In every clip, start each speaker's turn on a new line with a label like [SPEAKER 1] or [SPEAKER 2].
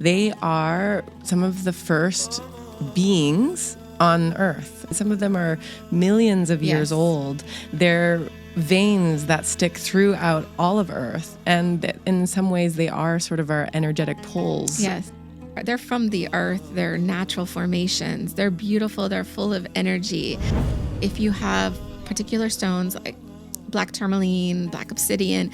[SPEAKER 1] They are some of the first beings on Earth. Some of them are millions of years old. They're veins that stick throughout all of Earth. And in some ways, they are sort of our energetic poles.
[SPEAKER 2] Yes. They're from the earth. They're natural formations. They're beautiful. They're full of energy. If you have particular stones like black tourmaline, black obsidian,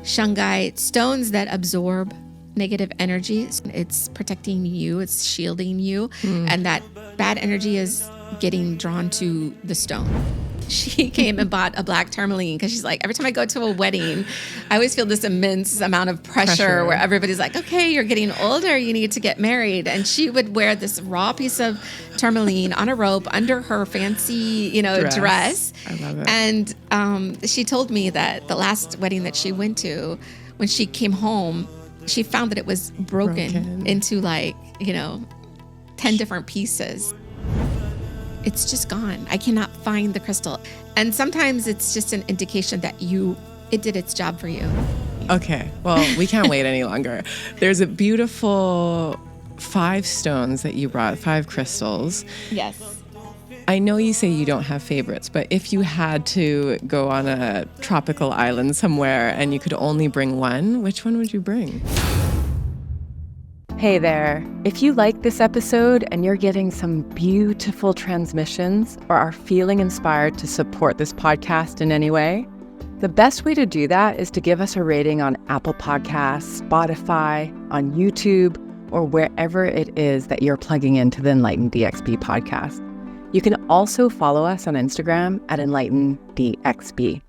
[SPEAKER 2] shungite, stones that absorb negative energy, it's protecting you, it's shielding you, and that bad energy is getting drawn to the stone. She came and bought a black tourmaline because she's like, every time I go to a wedding, I always feel this immense amount of pressure where everybody's like, okay, you're getting older, you need to get married. And she would wear this raw piece of tourmaline on a rope under her fancy, dress.
[SPEAKER 1] I love it.
[SPEAKER 2] And she told me that the last wedding that she went to, when she came home, she found that it was broken into 10 different pieces. It's just gone. I cannot find the crystal. And sometimes it's just an indication that it did its job for you.
[SPEAKER 1] Okay. Well, we can't wait any longer. There's a beautiful 5 stones that you brought, 5 crystals.
[SPEAKER 2] Yes.
[SPEAKER 1] I know you say you don't have favorites, but if you had to go on a tropical island somewhere and you could only bring one, which one would you bring? Hey there. If you like this episode and you're getting some beautiful transmissions or are feeling inspired to support this podcast in any way, the best way to do that is to give us a rating on Apple Podcasts, Spotify, on YouTube, or wherever it is that you're plugging into the Enlightened DXB podcast. You can also follow us on Instagram at enlightendxb.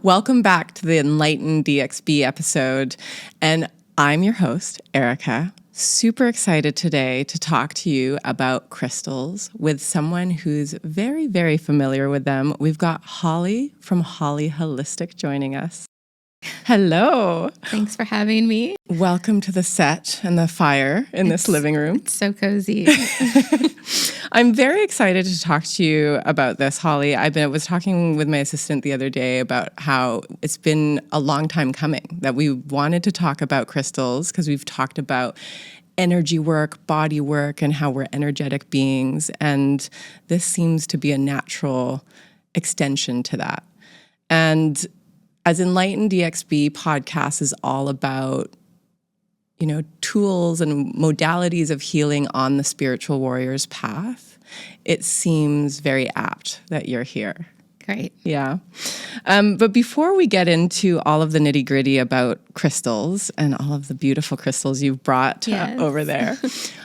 [SPEAKER 1] Welcome back to the Enlightened DXB episode, and I'm your host, Erica. Super excited today to talk to you about crystals with someone who's very, very familiar with them. We've got Holly from Holly Holistic joining us. Hello.
[SPEAKER 2] Thanks for having me.
[SPEAKER 1] Welcome to the set and the fire in this living room.
[SPEAKER 2] It's so cozy.
[SPEAKER 1] I'm very excited to talk to you about this, Holly. I was talking with my assistant the other day about how it's been a long time coming that we wanted to talk about crystals because we've talked about energy work, body work, and how we're energetic beings. And this seems to be a natural extension to that. And as Enlightened DXB podcast is all about, tools and modalities of healing on the spiritual warrior's path, it seems very apt that you're here.
[SPEAKER 2] Great.
[SPEAKER 1] Yeah. But before we get into all of the nitty gritty about crystals and all of the beautiful crystals you've brought over there,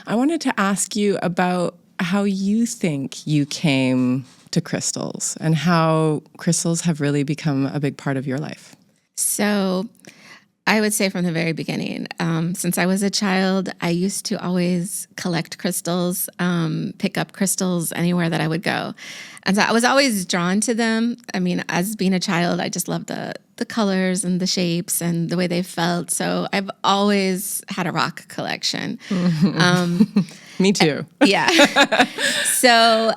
[SPEAKER 1] I wanted to ask you about how you think you came to crystals and how crystals have really become a big part of your life.
[SPEAKER 2] So I would say from the very beginning, since I was a child, I used to always collect crystals, pick up crystals anywhere that I would go. And so I was always drawn to them. I mean, as being a child, I just loved the colors and the shapes and the way they felt. So I've always had a rock collection.
[SPEAKER 1] Me too.
[SPEAKER 2] Yeah. So,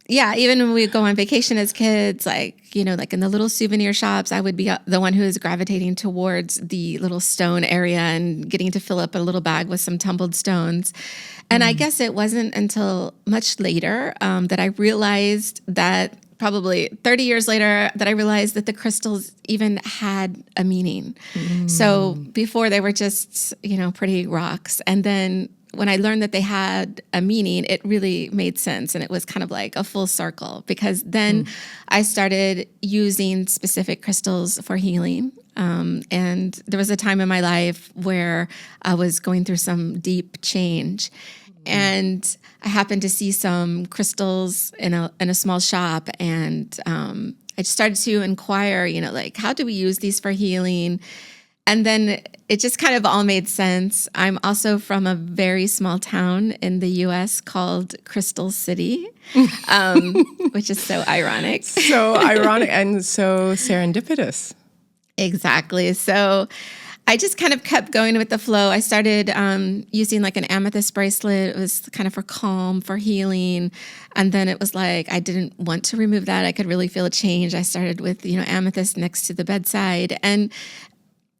[SPEAKER 2] even when we go on vacation as kids, like in the little souvenir shops, I would be the one who is gravitating towards the little stone area and getting to fill up a little bag with some tumbled stones. And I guess it wasn't until much later that I realized that, probably 30 years later, that I realized that the crystals even had a meaning. So before they were just, pretty rocks. And then when I learned that they had a meaning, it really made sense. And it was kind of like a full circle because then I started using specific crystals for healing. And there was a time in my life where I was going through some deep change. And I happened to see some crystals in a small shop. And I started to inquire, how do we use these for healing? And then it just kind of all made sense. I'm also from a very small town in the U.S. called Crystal City, which is so ironic.
[SPEAKER 1] So ironic and so serendipitous.
[SPEAKER 2] Exactly. So I just kind of kept going with the flow. I started using like an amethyst bracelet. It was kind of for calm, for healing. And then it was like, I didn't want to remove that. I could really feel a change. I started with, amethyst next to the bedside. And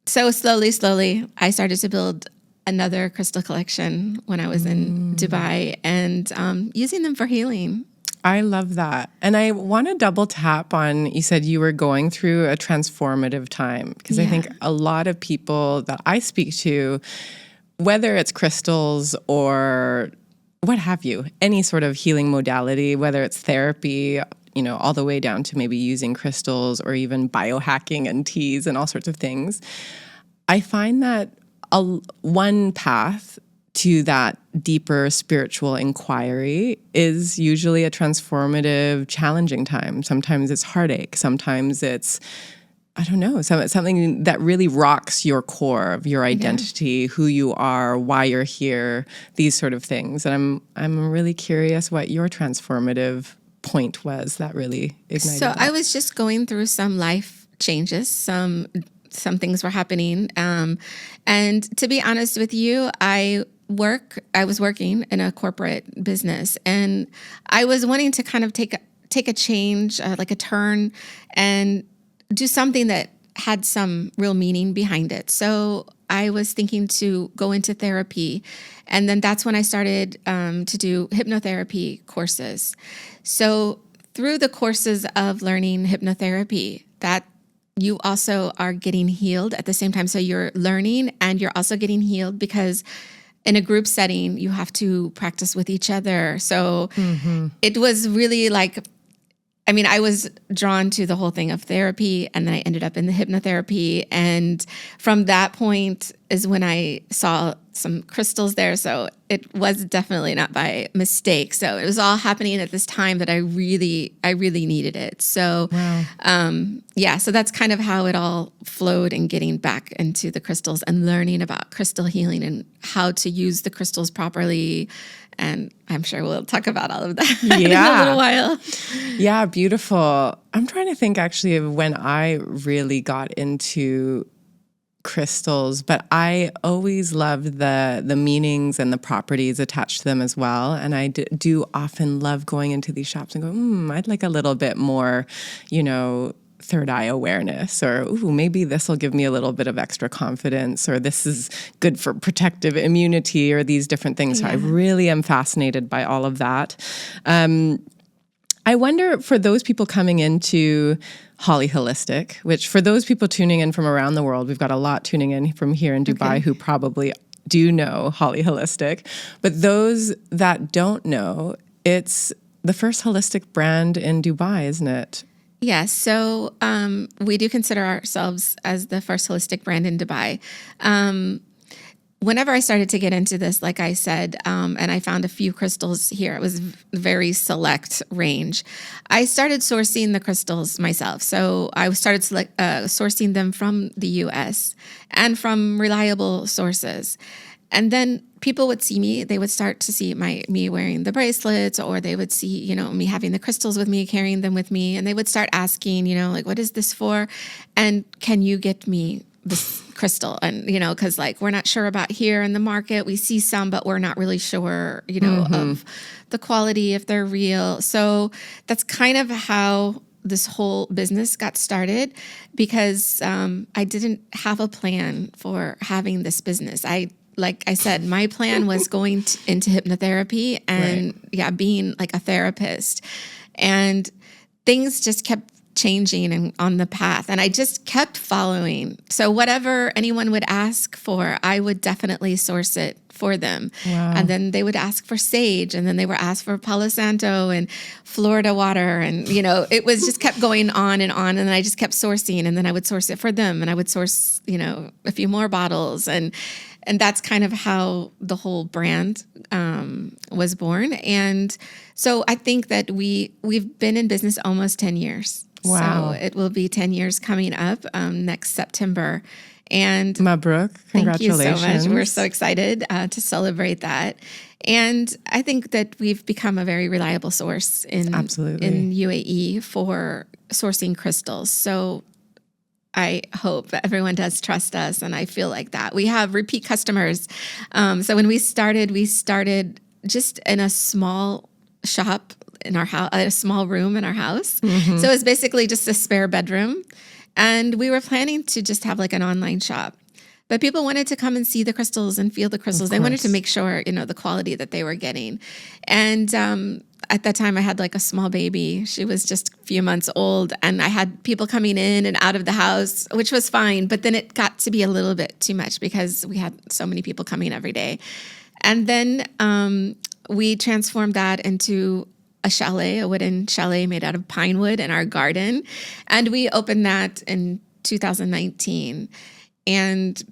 [SPEAKER 2] so slowly, I started to build another crystal collection when I was in Dubai and using them for healing.
[SPEAKER 1] I love that. And I want to double tap on, you said you were going through a transformative time, because I think a lot of people that I speak to, whether it's crystals or what have you, any sort of healing modality, whether it's therapy, all the way down to maybe using crystals or even biohacking and teas and all sorts of things, I find that one path to that deeper spiritual inquiry is usually a transformative, challenging time. Sometimes it's heartache. Sometimes it's, I don't know, something that really rocks your core of your identity, who you are, why you're here, these sort of things. And I'm really curious what your transformative point was that really ignited that.
[SPEAKER 2] I was just going through some life changes, some things were happening. And to be honest with you, I was working in a corporate business, and I was wanting to kind of take a change, like a turn, and do something that had some real meaning behind it. So I was thinking to go into therapy. And then that's when I started to do hypnotherapy courses. So through the courses of learning hypnotherapy, that you also are getting healed at the same time. So you're learning and you're also getting healed, because in a group setting, you have to practice with each other. So it was really like, I was drawn to the whole thing of therapy, and then I ended up in the hypnotherapy. And from that point is when I saw some crystals there. So it was definitely not by mistake. So it was all happening at this time that I really needed it. So, so that's kind of how it all flowed, and getting back into the crystals and learning about crystal healing and how to use the crystals properly. And I'm sure we'll talk about all of that in a little while.
[SPEAKER 1] Yeah, beautiful. I'm trying to think actually of when I really got into crystals, but I always loved the meanings and the properties attached to them as well. And I do often love going into these shops and go, I'd like a little bit more, third eye awareness, or maybe this will give me a little bit of extra confidence, or this is good for protective immunity, or these different things. So I really am fascinated by all of that. I wonder, for those people coming into Holly Holistic, which for those people tuning in from around the world, we've got a lot tuning in from here in Dubai who probably do know Holly Holistic, but those that don't know, it's the first holistic brand in Dubai, isn't it?
[SPEAKER 2] Yes. So we do consider ourselves as the first holistic brand in Dubai. Whenever I started to get into this, like I said, and I found a few crystals here, it was very select range. I started sourcing the crystals myself. So I started sourcing them from the US and from reliable sources. And then people would see me, they would start to see me wearing the bracelets, or they would see, me having the crystals with me, carrying them with me. And they would start asking, like, what is this for? And can you get me this crystal? And, because we're not sure about here in the market. We see some, but we're not really sure, of the quality, if they're real. So that's kind of how this whole business got started, because I didn't have a plan for having this business. Like I said, my plan was going into hypnotherapy and being like a therapist, and things just kept changing and on the path, and I just kept following. So whatever anyone would ask for, I would definitely source it for them.
[SPEAKER 1] Wow.
[SPEAKER 2] And then they would ask for sage, and then they would ask for Palo Santo and Florida water, and it was just kept going on, and then I just kept sourcing, and then I would source it for them, and I would source a few more bottles, and that's kind of how the whole brand was born. And so I think that we've been in business almost 10 years.
[SPEAKER 1] Wow.
[SPEAKER 2] So it will be 10 years coming up next September. And
[SPEAKER 1] Mabruk, congratulations.
[SPEAKER 2] Thank you so much. We're so excited to celebrate that. And I think that we've become a very reliable source in UAE for sourcing crystals. So I hope that everyone does trust us. And I feel like that. We have repeat customers. So when we started just in a small shop in our house, a small room in our house.
[SPEAKER 1] Mm-hmm.
[SPEAKER 2] So it's basically just a spare bedroom. And we were planning to just have like an online shop. But people wanted to come and see the crystals and feel the crystals. They wanted to make sure, the quality that they were getting. And at that time, I had like a small baby. She was just a few months old. And I had people coming in and out of the house, which was fine. But then it got to be a little bit too much because we had so many people coming every day. And then we transformed that into a chalet, a wooden chalet made out of pine wood in our garden. And we opened that in 2019. And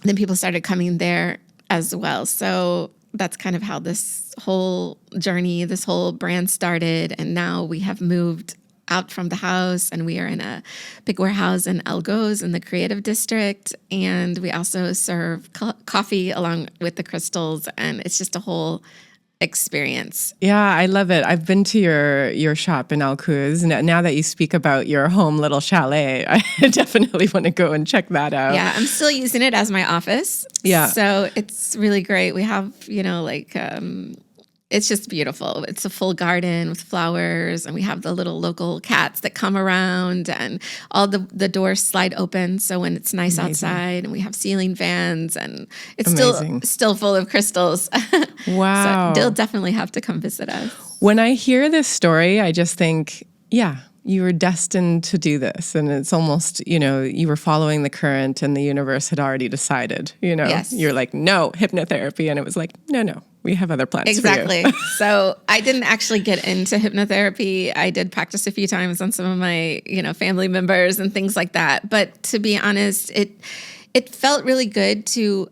[SPEAKER 2] then people started coming there as well. So that's kind of how this whole journey, this whole brand started. And now we have moved out from the house and we are in a big warehouse in Elgos in the creative district. And we also serve coffee along with the crystals. And it's just a whole experience.
[SPEAKER 1] Yeah, I love it. I've been to your shop in Alcuz. Now that you speak about your home little chalet, I definitely want to go and check that out.
[SPEAKER 2] Yeah, I'm still using it as my office.
[SPEAKER 1] Yeah.
[SPEAKER 2] So it's really great. We have, it's just beautiful. It's a full garden with flowers, and we have the little local cats that come around, and all the doors slide open. So when it's nice outside, and we have ceiling fans, and it's still full of crystals.
[SPEAKER 1] Wow.
[SPEAKER 2] So they'll definitely have to come visit us.
[SPEAKER 1] When I hear this story, I just think, yeah, you were destined to do this. And it's almost, you were following the current and the universe had already decided,
[SPEAKER 2] Yes.
[SPEAKER 1] You're like, no, hypnotherapy. And it was like, no, we have other plans
[SPEAKER 2] Exactly.
[SPEAKER 1] for you.
[SPEAKER 2] So I didn't actually get into hypnotherapy. I did practice a few times on some of my, family members and things like that. But to be honest, it felt really good to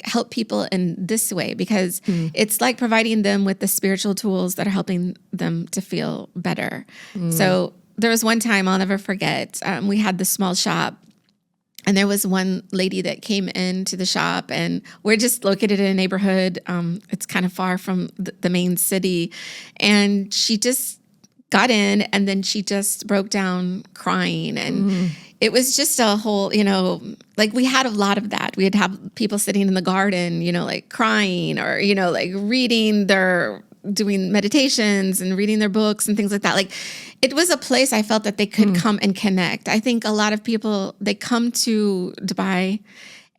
[SPEAKER 2] help people in this way because it's like providing them with the spiritual tools that are helping them to feel better. So there was one time I'll never forget. We had this small shop. And there was one lady that came into the shop, and we're just located in a neighborhood. It's kind of far from the main city. And she just got in, and then she just broke down crying. And it was just a whole, we had a lot of that. We'd have people sitting in the garden, crying or, reading doing meditations and reading their books and things like that. It was a place I felt that they could come and connect. I think a lot of people, they come to Dubai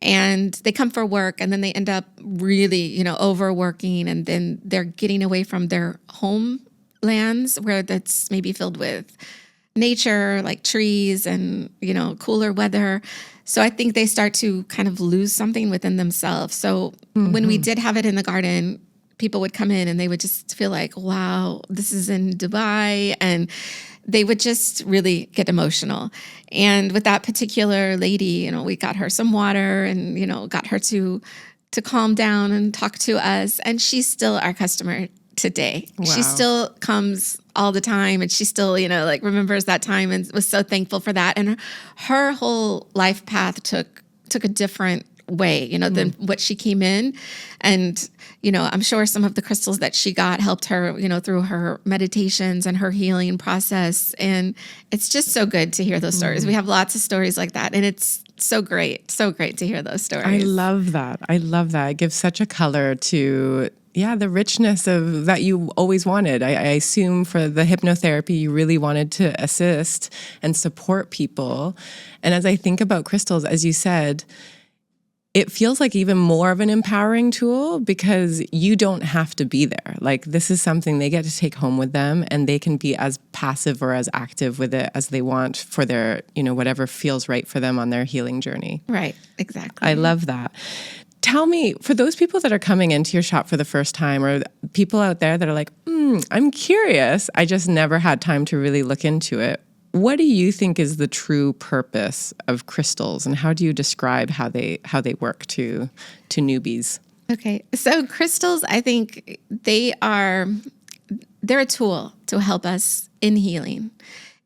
[SPEAKER 2] and they come for work and then they end up really, overworking, and then they're getting away from their homelands where that's maybe filled with nature, like trees and, cooler weather. So I think they start to kind of lose something within themselves. So when we did have it in the garden, people would come in and they would just feel like, wow, this is in Dubai. And they would just really get emotional. And with that particular lady, we got her some water and, got her to calm down and talk to us. And she's still our customer today.
[SPEAKER 1] Wow.
[SPEAKER 2] She still comes all the time, and she still, remembers that time and was so thankful for that. And her whole life path took a different way, than what she came in. And, I'm sure some of the crystals that she got helped her, through her meditations and her healing process. And it's just so good to hear those stories. We have lots of stories like that. And it's so great to hear those stories.
[SPEAKER 1] I love that. It gives such a color to the richness of that you always wanted. I assume for the hypnotherapy, you really wanted to assist and support people. And as I think about crystals, as you said, it feels like even more of an empowering tool because you don't have to be there. This is something they get to take home with them, and they can be as passive or as active with it as they want for their, whatever feels right for them on their healing journey.
[SPEAKER 2] Right. Exactly.
[SPEAKER 1] I love that. Tell me, for those people that are coming into your shop for the first time, or people out there that are like, I'm curious, I just never had time to really look into it. What do you think is the true purpose of crystals, and how do you describe how they work to newbies?
[SPEAKER 2] Okay. So crystals, I think they're a tool to help us in healing.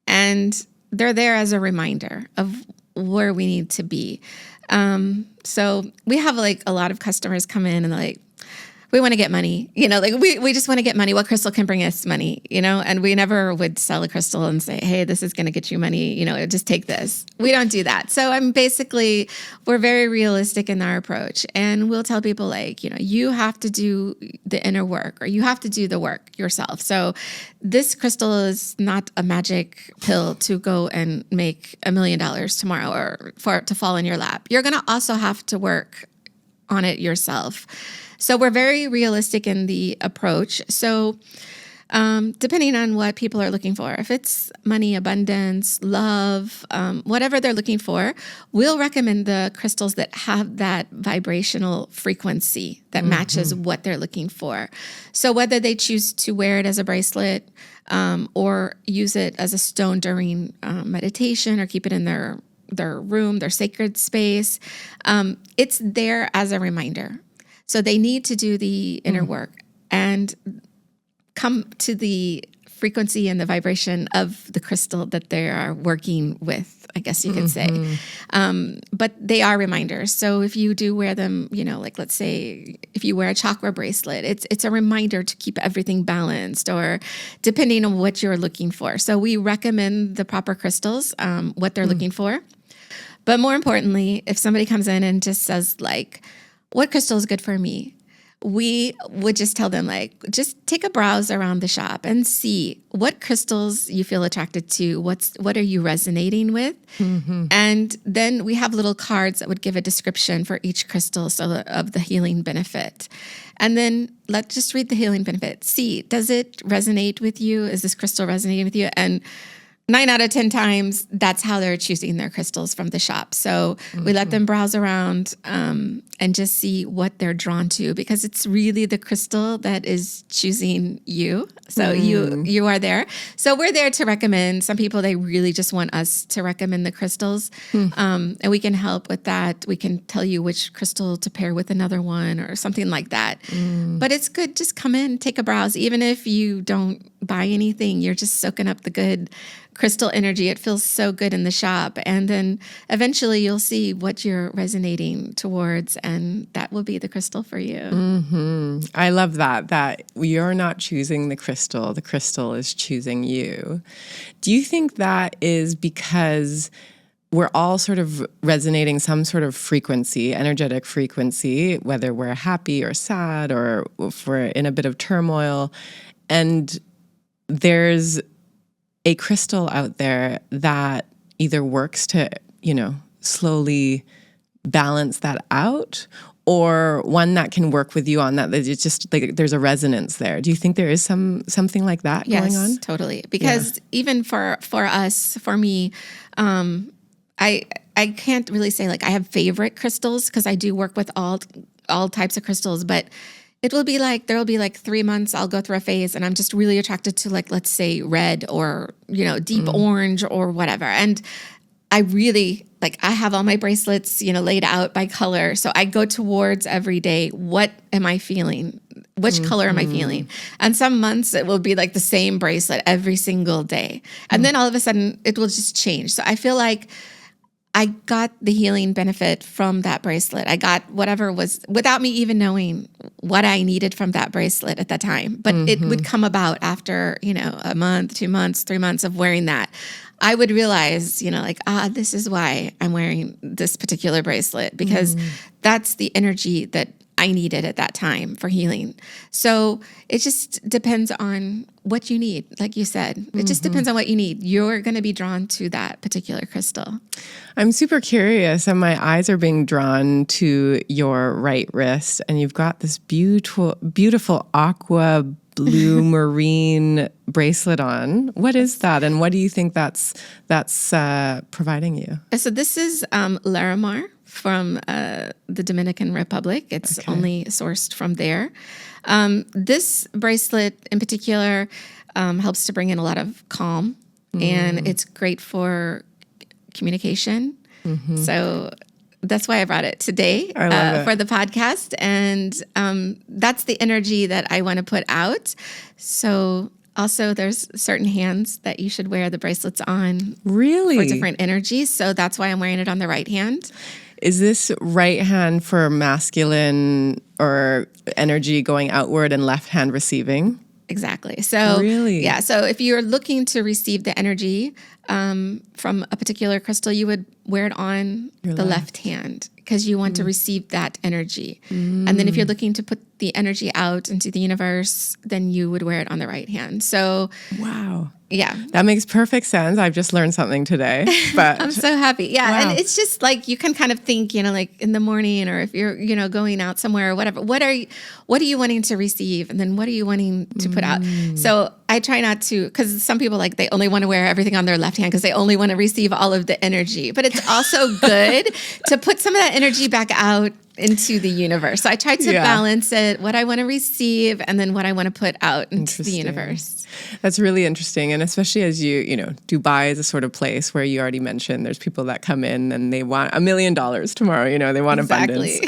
[SPEAKER 2] And they're there as a reminder of where we need to be. So we have a lot of customers come in and they're like, we want to get money, like we just want to get money. What crystal can bring us money, and we never would sell a crystal and say, hey, this is going to get you money, just take this. We don't do that. So we're very realistic in our approach, and we'll tell people like, you have to do the inner work, or you have to do the work yourself. So this crystal is not a magic pill to go and make $1 million tomorrow or for it to fall in your lap. You're going to also have to work on it yourself. So we're very realistic in the approach. So depending on what people are looking for, if it's money, abundance, love, whatever they're looking for, we'll recommend the crystals that have that vibrational frequency that matches what they're looking for. So whether they choose to wear it as a bracelet or use it as a stone during meditation, or keep it in their room, their sacred space, it's there as a reminder. So they need to do the inner work and come to the frequency and the vibration of the crystal that they are working with, I guess you could say. But they are reminders. So if you do wear them, like let's say if you wear a chakra bracelet, it's a reminder to keep everything balanced, or depending on what you're looking for. So we recommend the proper crystals, what they're looking for. But more importantly, if somebody comes in and just says like, what crystal is good for me? We would just tell them like, just take a browse around the shop and see what crystals you feel attracted to. What are you resonating with? And then we have little cards that would give a description for each crystal, so of the healing benefit. And then let's just read the healing benefit. See, does it resonate with you? Is this crystal resonating with you? And 9 out of 10 times, that's how they're choosing their crystals from the shop. So we let them browse around and just see what they're drawn to, because it's really the crystal that is choosing you. So you are there. So we're there to recommend. Some people, they really just want us to recommend the crystals, and we can help with that. We can tell you which crystal to pair with another one or something like that. But it's good. Just come in, take a browse. Even if you don't buy anything, you're just soaking up the good crystal energy. It feels so good in the shop. And then eventually you'll see what you're resonating towards, and that will be the crystal for you.
[SPEAKER 1] I love that you're not choosing the crystal is choosing you. Do you think that is because we're all sort of resonating some sort of frequency, energetic frequency, whether we're happy or sad, or if we're in a bit of turmoil, and there's a crystal out there that either works to, slowly balance that out, or one that can work with you on that. It's just like there's a resonance there. Do you think there is something like that going on?
[SPEAKER 2] Yes, totally. Because even for me, I can't really say like I have favorite crystals, because I do work with all types of crystals, but it will be like, there will be like 3 months, I'll go through a phase and I'm just really attracted to like, let's say red or, deep orange or whatever. And I really I have all my bracelets, laid out by color. So I go towards every day. What am I feeling? Which color am I feeling? And some months it will be like the same bracelet every single day. And then all of a sudden it will just change. So I feel like I got the healing benefit from that bracelet. I got whatever was, without me even knowing what I needed from that bracelet at that time. But it would come about after, a month, 2 months, 3 months of wearing that. I would realize, this is why I'm wearing this particular bracelet, because that's the energy that I needed at that time for healing. So it just depends on what you need. Like you said, it just depends on what you need. You're going to be drawn to that particular crystal.
[SPEAKER 1] I'm super curious, and my eyes are being drawn to your right wrist, and you've got this beautiful aqua blue marine bracelet on. What is that, and what do you think that's providing you?
[SPEAKER 2] So this is Larimar from the Dominican Republic. It's only sourced from there. This bracelet in particular helps to bring in a lot of calm, and it's great for communication. So that's why I brought it today for the podcast. And that's the energy that I want to put out. So also there's certain hands that you should wear the bracelets on.
[SPEAKER 1] Really?
[SPEAKER 2] For different energies. So that's why I'm wearing it on the right hand.
[SPEAKER 1] Is this right hand for masculine or energy going outward and left hand receiving?
[SPEAKER 2] Exactly. So,
[SPEAKER 1] Really?
[SPEAKER 2] yeah. So if you're looking to receive the energy from a particular crystal, you would wear it on the left hand because you want to receive that energy. And then if you're looking to put the energy out into the universe, then you would wear it on the right hand. So,
[SPEAKER 1] Wow.
[SPEAKER 2] yeah.
[SPEAKER 1] That makes perfect sense. I've just learned something today. But
[SPEAKER 2] I'm so happy. Yeah.
[SPEAKER 1] Wow.
[SPEAKER 2] And it's just like you can kind of think, like in the morning or if you're, going out somewhere or whatever, what are you wanting to receive? And then what are you wanting to put out? So I try not to, because some people they only want to wear everything on their left hand because they only want to receive all of the energy. But it's also good to put some of that energy back out into the universe. So I try to balance it, what I want to receive and then what I want to put out into the universe.
[SPEAKER 1] That's really interesting. And especially as Dubai is a sort of place where you already mentioned there's people that come in and they want $1 million tomorrow, they want abundance.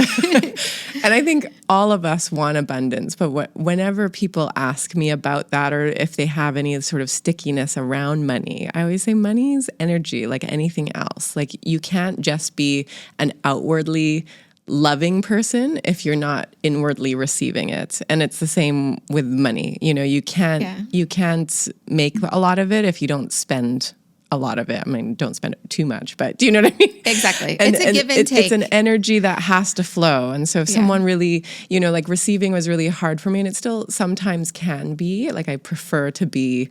[SPEAKER 1] And I think all of us want abundance, but whenever people ask me about that or if they have any sort of stickiness around money, I always say money is energy like anything else. Like you can't just be an outwardly loving person if you're not inwardly receiving it. And it's the same with money. You can't make a lot of it if you don't spend a lot of it. I mean, don't spend it too much, but do you know what I mean?
[SPEAKER 2] Exactly. It's a give and take.
[SPEAKER 1] It's an energy that has to flow. And so if someone really, like receiving was really hard for me, and it still sometimes can be, like I prefer to be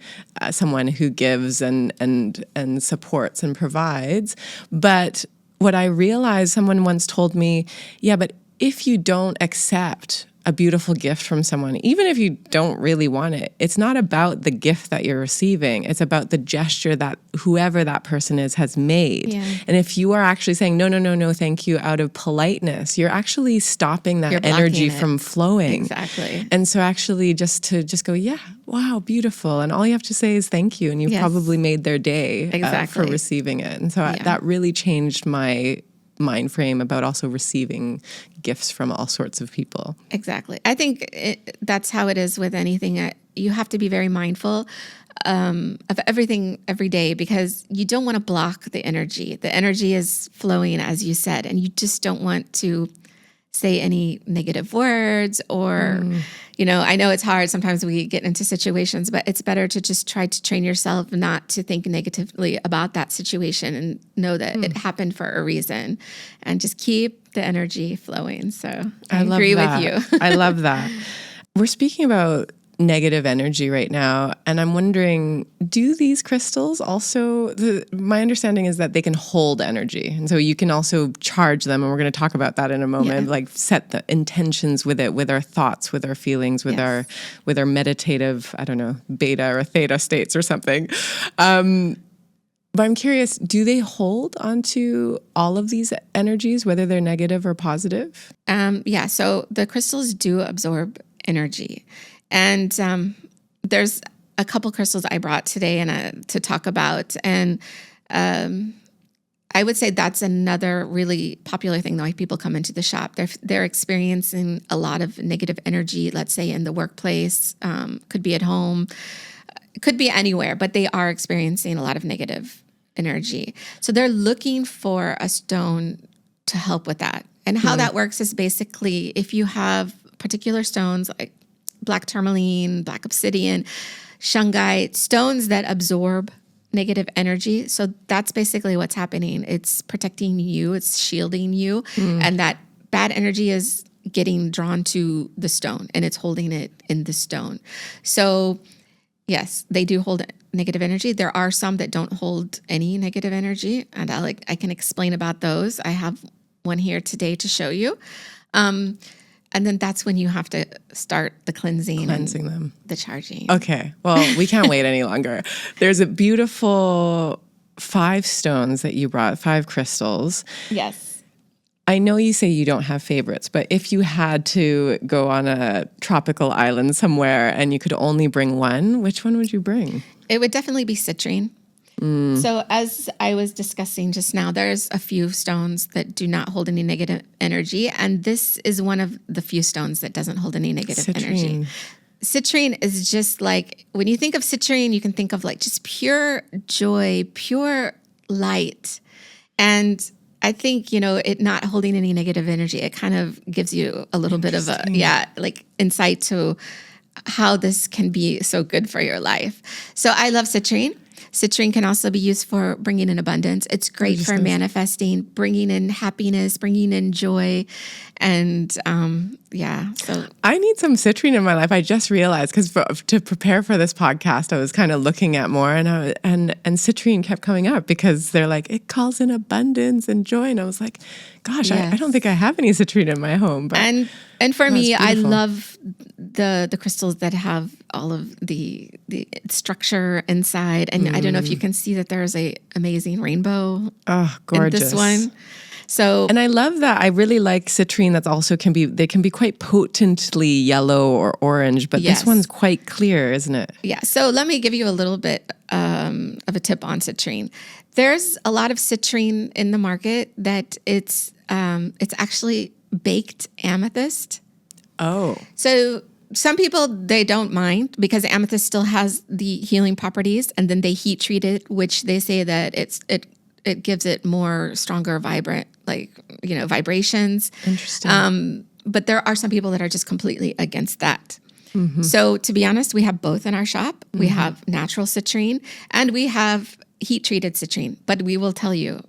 [SPEAKER 1] someone who gives and supports and provides. But what I realized, someone once told me, but if you don't accept a beautiful gift from someone, even if you don't really want it, it's not about the gift that you're receiving. It's about the gesture that whoever that person is has made. Yeah. And if you are actually saying, no, thank you, out of politeness, you're actually stopping that energy from flowing.
[SPEAKER 2] Exactly.
[SPEAKER 1] And so actually just go, wow, beautiful. And all you have to say is thank you. And you've probably made their day for receiving it. And so that really changed my mind frame about also receiving gifts from all sorts of people.
[SPEAKER 2] Exactly. I think that's how it is with anything. You have to be very mindful of everything every day because you don't want to block the energy. The energy is flowing, as you said, and you just don't want to say any negative words or, I know it's hard. Sometimes we get into situations, but it's better to just try to train yourself not to think negatively about that situation and know that it happened for a reason and just keep the energy flowing. So I agree with you.
[SPEAKER 1] I love that. We're speaking about negative energy right now. And I'm wondering, do these crystals also, my understanding is that they can hold energy. And so you can also charge them. And we're going to talk about that in a moment, like set the intentions with it, with our thoughts, with our feelings, with our meditative, I don't know, beta or theta states or something. But I'm curious, do they hold onto all of these energies, whether they're negative or positive?
[SPEAKER 2] So the crystals do absorb energy. And there's a couple crystals I brought today to talk about. And I would say that's another really popular thing why people come into the shop. They're experiencing a lot of negative energy, let's say in the workplace, could be at home, could be anywhere, but they are experiencing a lot of negative energy. So they're looking for a stone to help with that. And how that works is basically if you have particular stones like black tourmaline, black obsidian, shungite, stones that absorb negative energy. So that's basically what's happening. It's protecting you, it's shielding you, and that bad energy is getting drawn to the stone and it's holding it in the stone. So yes, they do hold negative energy. There are some that don't hold any negative energy, and I can explain about those. I have one here today to show you. And then that's when you have to start the cleansing them, the charging.
[SPEAKER 1] Okay. Well, we can't wait any longer. There's a beautiful 5 stones that you brought, 5 crystals.
[SPEAKER 2] Yes.
[SPEAKER 1] I know you say you don't have favorites, but if you had to go on a tropical island somewhere and you could only bring one, which one would you bring?
[SPEAKER 2] It would definitely be citrine. So as I was discussing just now, there's a few stones that do not hold any negative energy. And this is one of the few stones that doesn't hold any negative energy. Citrine is just like, when you think of citrine, you can think of like just pure joy, pure light. And I think, it not holding any negative energy, it kind of gives you a little bit of like insight to how this can be so good for your life. So I love citrine. Citrine can also be used for bringing in abundance. It's great for manifesting, bringing in happiness, bringing in joy. And so
[SPEAKER 1] I need some citrine in my life. I just realized because to prepare for this podcast, I was kind of looking at more, and citrine kept coming up because they're like, it calls in abundance and joy, and I was like, gosh, I don't think I have any citrine in my home. But
[SPEAKER 2] and for me, I love the crystals that have all of the structure inside, and I don't know if you can see that there's a amazing rainbow.
[SPEAKER 1] Oh, gorgeous!
[SPEAKER 2] In this one. So,
[SPEAKER 1] and I love that. I really like citrine. That also can be quite potently yellow or orange, but this one's quite clear, isn't it?
[SPEAKER 2] Yeah. So let me give you a little bit of a tip on citrine. There's a lot of citrine in the market that it's actually baked amethyst.
[SPEAKER 1] Oh.
[SPEAKER 2] So some people, they don't mind because amethyst still has the healing properties, and then they heat treat it, which they say that it gives it more stronger, vibrant, vibrations.
[SPEAKER 1] Interesting.
[SPEAKER 2] But there are some people that are just completely against that. Mm-hmm. So to be honest, we have both in our shop. Mm-hmm. We have natural citrine and we have heat treated citrine, but we will tell you,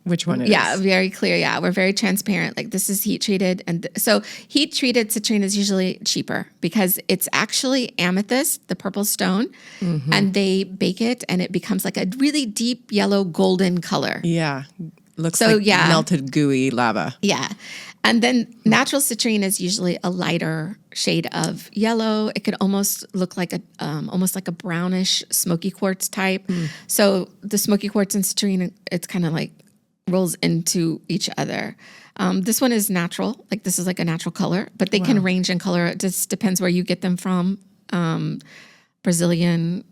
[SPEAKER 1] which one it is.
[SPEAKER 2] Yeah, very clear. Yeah, we're very transparent. Like this is heat treated. And so heat treated citrine is usually cheaper because it's actually amethyst, the purple stone, and they bake it and it becomes like a really deep yellow golden color.
[SPEAKER 1] Yeah. Looks like melted gooey lava.
[SPEAKER 2] Yeah. And then natural citrine is usually a lighter shade of yellow. It could almost look like almost like a brownish smoky quartz type. So the smoky quartz and citrine, it's kind of like rolls into each other. This one is natural, like this is like a natural color, but they can range in color. It just depends where you get them from. Brazilian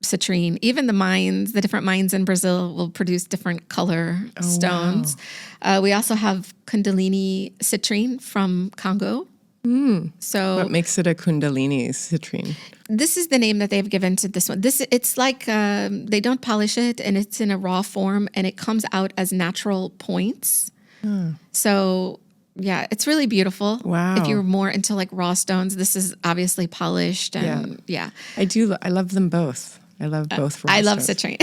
[SPEAKER 2] citrine, even the different mines in Brazil will produce different color stones. Wow. We also have Kundalini citrine from Congo. So
[SPEAKER 1] what makes it a Kundalini citrine?
[SPEAKER 2] This is the name that they've given to this one. It's like they don't polish it, and it's in a raw form, and it comes out as natural points. So yeah, it's really beautiful.
[SPEAKER 1] Wow!
[SPEAKER 2] If you're more into like raw stones, this is obviously polished, and
[SPEAKER 1] I love them both. I love both.
[SPEAKER 2] I love citrine.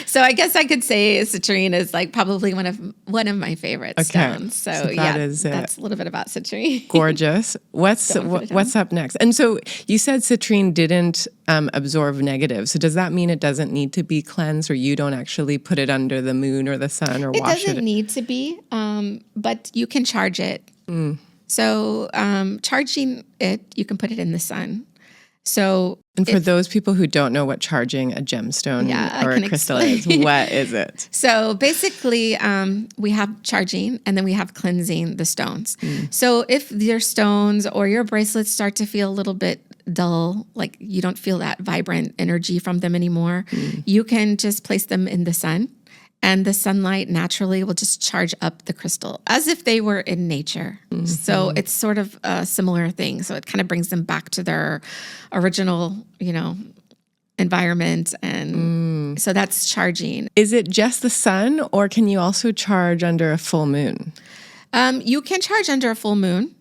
[SPEAKER 2] So I guess I could say citrine is like probably one of my favorite stones. So that's a little bit about citrine.
[SPEAKER 1] Gorgeous. What's up next? And so you said citrine didn't absorb negative. So does that mean it doesn't need to be cleansed, or you don't actually put it under the moon or the sun or wash it?
[SPEAKER 2] It doesn't need to be, but you can charge it. So charging it, you can put it in the sun.
[SPEAKER 1] And for those people who don't know what charging a gemstone or a crystal is, what is it?
[SPEAKER 2] So basically, we have charging and then we have cleansing the stones. So if your stones or your bracelets start to feel a little bit dull, like you don't feel that vibrant energy from them anymore, you can just place them in the sun. And the sunlight naturally will just charge up the crystal as if they were in nature. So it's sort of a similar thing. So it kind of brings them back to their original, environment. And so that's charging.
[SPEAKER 1] Is it just the sun, or can you also charge under a full moon?
[SPEAKER 2] You can charge under a full moon.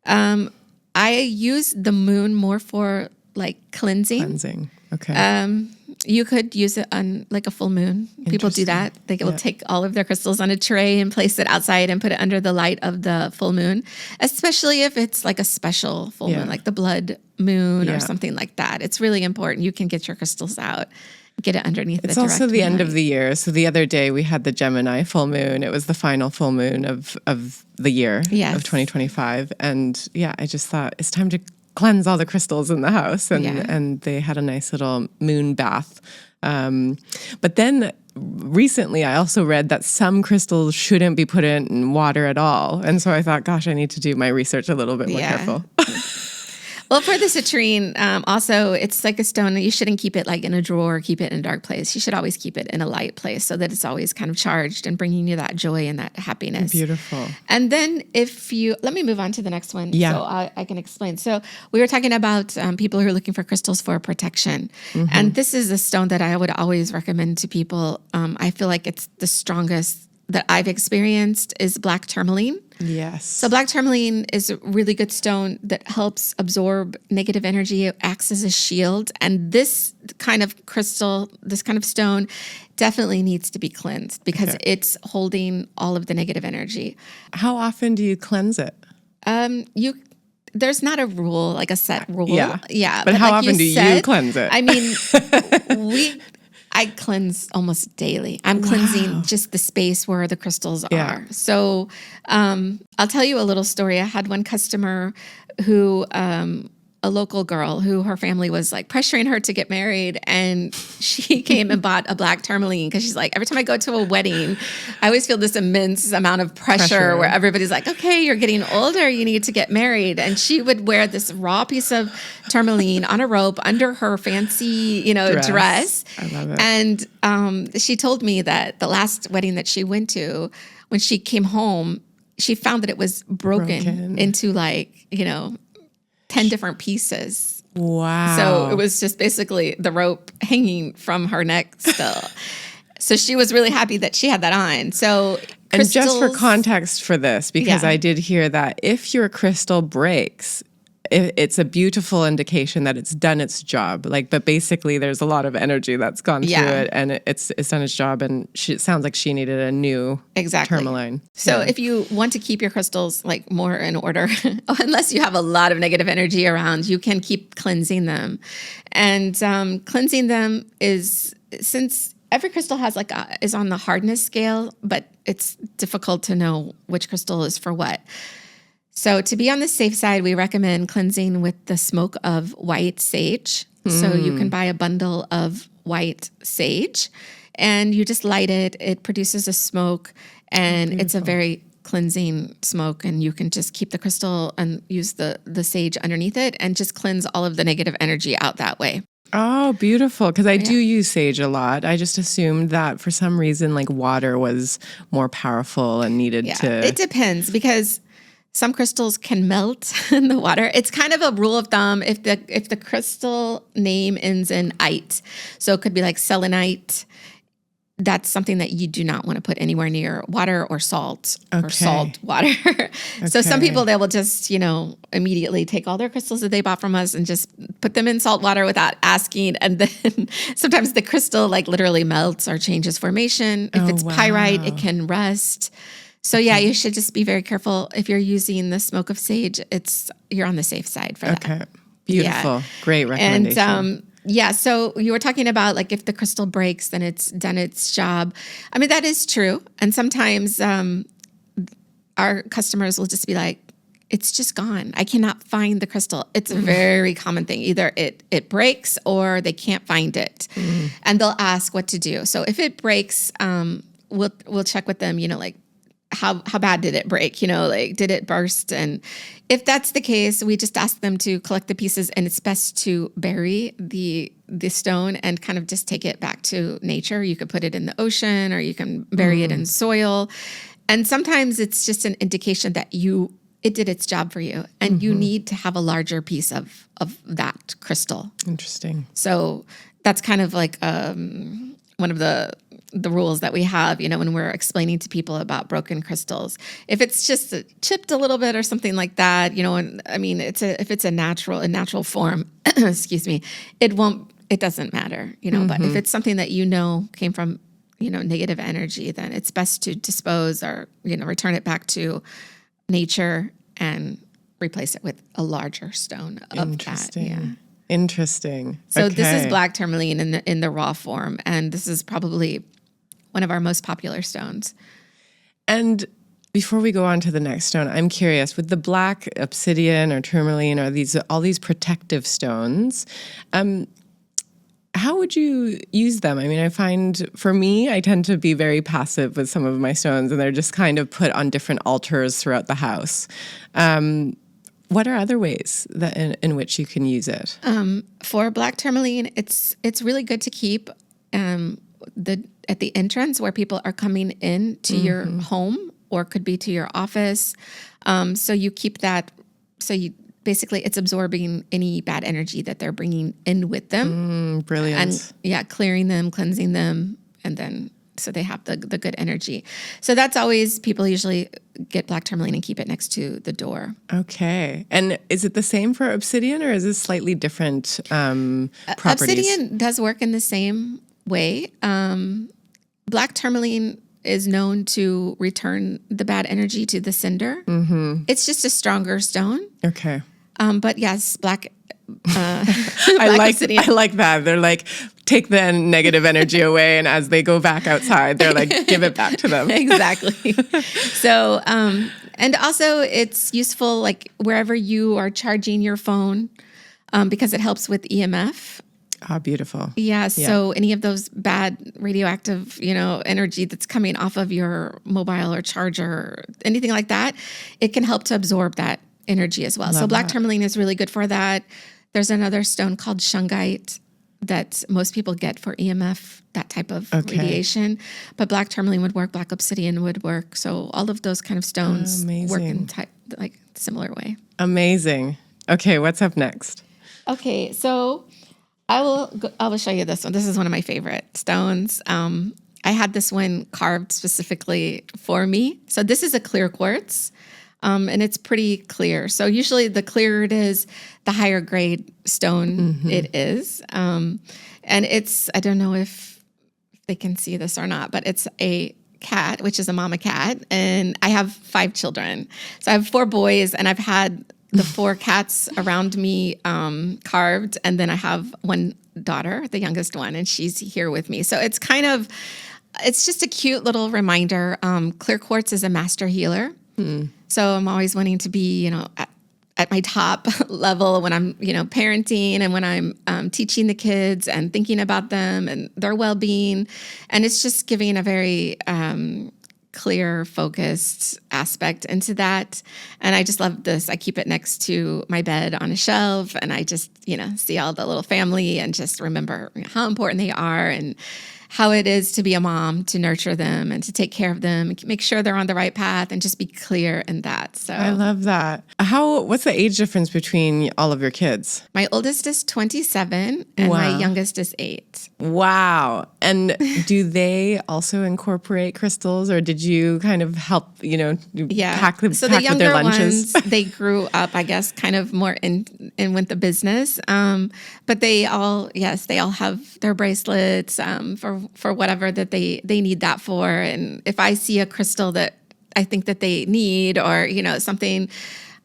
[SPEAKER 2] I use the moon more for like cleansing.
[SPEAKER 1] Okay.
[SPEAKER 2] You could use it on like a full moon. People do that. They will take all of their crystals on a tray and place it outside and put it under the light of the full moon, especially if it's like a special full moon, like the blood moon or something like that. It's really important. You can get your crystals out, get it underneath
[SPEAKER 1] It's also the end of the year. So the other day we had the Gemini full moon. It was the final full moon of the year of 2025. And I just thought it's time to cleanse all the crystals in the house, and they had a nice little moon bath. But then recently I also read that some crystals shouldn't be put in water at all. And so I thought, gosh, I need to do my research a little bit more careful.
[SPEAKER 2] Well, for the citrine, also, it's like a stone. You shouldn't keep it like in a drawer, keep it in a dark place. You should always keep it in a light place so that it's always kind of charged and bringing you that joy and that happiness.
[SPEAKER 1] Beautiful.
[SPEAKER 2] And then let me move on to the next one so I can explain. So we were talking about people who are looking for crystals for protection. And this is a stone that I would always recommend to people. I feel like it's the strongest that I've experienced is black tourmaline.
[SPEAKER 1] Yes.
[SPEAKER 2] So black tourmaline is a really good stone that helps absorb negative energy. It acts as a shield. And this kind of crystal, this kind of stone definitely needs to be cleansed because it's holding all of the negative energy.
[SPEAKER 1] How often do you cleanse it?
[SPEAKER 2] There's not a rule, like a set rule.
[SPEAKER 1] Yeah. But how often do you cleanse it?
[SPEAKER 2] I mean, I cleanse almost daily. I'm cleansing just the space where the crystals are. So I'll tell you a little story. I had one customer who, a local girl who her family was like pressuring her to get married. And she came and bought a black tourmaline because she's like, every time I go to a wedding, I always feel this immense amount of pressure where everybody's like, okay, you're getting older, you need to get married. And she would wear this raw piece of tourmaline on a rope under her fancy, dress.
[SPEAKER 1] I love it.
[SPEAKER 2] And she told me that the last wedding that she went to, when she came home, she found that it was broken. Into 10 different pieces.
[SPEAKER 1] Wow.
[SPEAKER 2] So it was just basically the rope hanging from her neck still. So she was really happy that she had that on. So
[SPEAKER 1] and just for context for this, because I did hear that if your crystal breaks, it's a beautiful indication that it's done its job. But basically there's a lot of energy that's gone through it and it's done its job. And it sounds like she needed a new tourmaline.
[SPEAKER 2] So if you want to keep your crystals more in order, unless you have a lot of negative energy around, you can keep cleansing them. And cleansing them is, since every crystal has is on the hardness scale, but it's difficult to know which crystal is for what. So to be on the safe side, we recommend cleansing with the smoke of white sage. So you can buy a bundle of white sage and you just light it. It produces a smoke and it's a very cleansing smoke, and you can just keep the crystal and use the sage underneath it and just cleanse all of the negative energy out that way.
[SPEAKER 1] Oh, beautiful. Because I do use sage a lot. I just assumed that for some reason, water was more powerful and needed to...
[SPEAKER 2] It depends because... some crystals can melt in the water. It's kind of a rule of thumb if the crystal name ends in "ite," so it could be like selenite. That's something that you do not want to put anywhere near water or salt or salt water. So some people, they will just, immediately take all their crystals that they bought from us and just put them in salt water without asking. And then sometimes the crystal literally melts or changes formation. If it's pyrite, it can rust. So you should just be very careful. If you're using the smoke of sage, you're on the safe side for that.
[SPEAKER 1] Okay. Beautiful. Great recommendation.
[SPEAKER 2] And so you were talking about if the crystal breaks, then it's done its job. I mean, that is true. And sometimes our customers will just be like, it's just gone. I cannot find the crystal. It's a very common thing. Either it breaks or they can't find it. And they'll ask what to do. So if it breaks, we'll check with them, how bad did it break? Did it burst? And if that's the case, we just ask them to collect the pieces, and it's best to bury the stone and kind of just take it back to nature. You could put it in the ocean or you can bury it in soil. And sometimes it's just an indication that it did its job for you, and you need to have a larger piece of that crystal.
[SPEAKER 1] Interesting.
[SPEAKER 2] So that's kind of one of the rules that we have, when we're explaining to people about broken crystals. If it's just chipped a little bit or something like that, and I mean, if it's a natural form, excuse me, it doesn't matter, but if it's something that came from, negative energy, then it's best to dispose or, return it back to nature and replace it with a larger stone of that. Yeah.
[SPEAKER 1] Interesting.
[SPEAKER 2] So this is black tourmaline in the raw form, and this is probably one of our most popular stones.
[SPEAKER 1] And before we go on to the next stone, I'm curious, with the black obsidian or tourmaline or all these protective stones, how would you use them? I mean, I find for me, I tend to be very passive with some of my stones, and they're just kind of put on different altars throughout the house. What are other ways that in which you can use it?
[SPEAKER 2] For black tourmaline, it's really good to keep at the entrance where people are coming in to your home, or could be to your office. So you keep that. So basically it's absorbing any bad energy that they're bringing in with them.
[SPEAKER 1] Brilliant.
[SPEAKER 2] And clearing them, cleansing them, and then So they have the good energy. So that's always, people usually get black tourmaline and keep it next to the door.
[SPEAKER 1] Okay. And is it the same for obsidian, or is this slightly different properties?
[SPEAKER 2] Obsidian does work in the same way. Black tourmaline is known to return the bad energy to the sender. Mm-hmm. It's just a stronger stone.
[SPEAKER 1] Okay.
[SPEAKER 2] But yes, black
[SPEAKER 1] I like that. They're like, take the negative energy away, and as they go back outside, they're like, give it back to them.
[SPEAKER 2] Exactly. So, and also it's useful like wherever you are charging your phone, because it helps with EMF.
[SPEAKER 1] Ah, beautiful.
[SPEAKER 2] Yeah. So any of those bad radioactive, energy that's coming off of your mobile or charger, anything like that, it can help to absorb that energy as well. So black tourmaline is really good for that. There's another stone called shungite that most people get for EMF, that type of radiation. But black tourmaline would work, black obsidian would work. So all of those kind of stones work in similar way.
[SPEAKER 1] Amazing. Okay, what's up next?
[SPEAKER 2] Okay, so I will show you this one. This is one of my favorite stones. I had this one carved specifically for me. So this is a clear quartz. And it's pretty clear. So usually the clearer it is, the higher grade stone it is. And it's, I don't know if they can see this or not, but it's a cat, which is a mama cat. And I have 5 children. So I have 4 boys, and I've had the 4 cats around me carved. And then I have one daughter, the youngest one, and she's here with me. So it's it's just a cute little reminder. Clear quartz is a master healer. So I'm always wanting to be, at my top level when I'm, parenting, and when I'm teaching the kids and thinking about them and their well-being. And it's just giving a very clear, focused aspect into that. And I just love this. I keep it next to my bed on a shelf, and I just, see all the little family and just remember how important they are and how it is to be a mom, to nurture them and to take care of them, and make sure they're on the right path, and just be clear in that. So
[SPEAKER 1] I love that. What's the age difference between all of your kids?
[SPEAKER 2] My oldest is 27 and my youngest is 8.
[SPEAKER 1] Wow. And do they also incorporate crystals, or did you kind of help, pack
[SPEAKER 2] the younger
[SPEAKER 1] with their lunches?
[SPEAKER 2] Ones, they grew up, I guess, kind of more in with the business. But they all have their bracelets for whatever that they need that for. And if I see a crystal that I think that they need, or, something,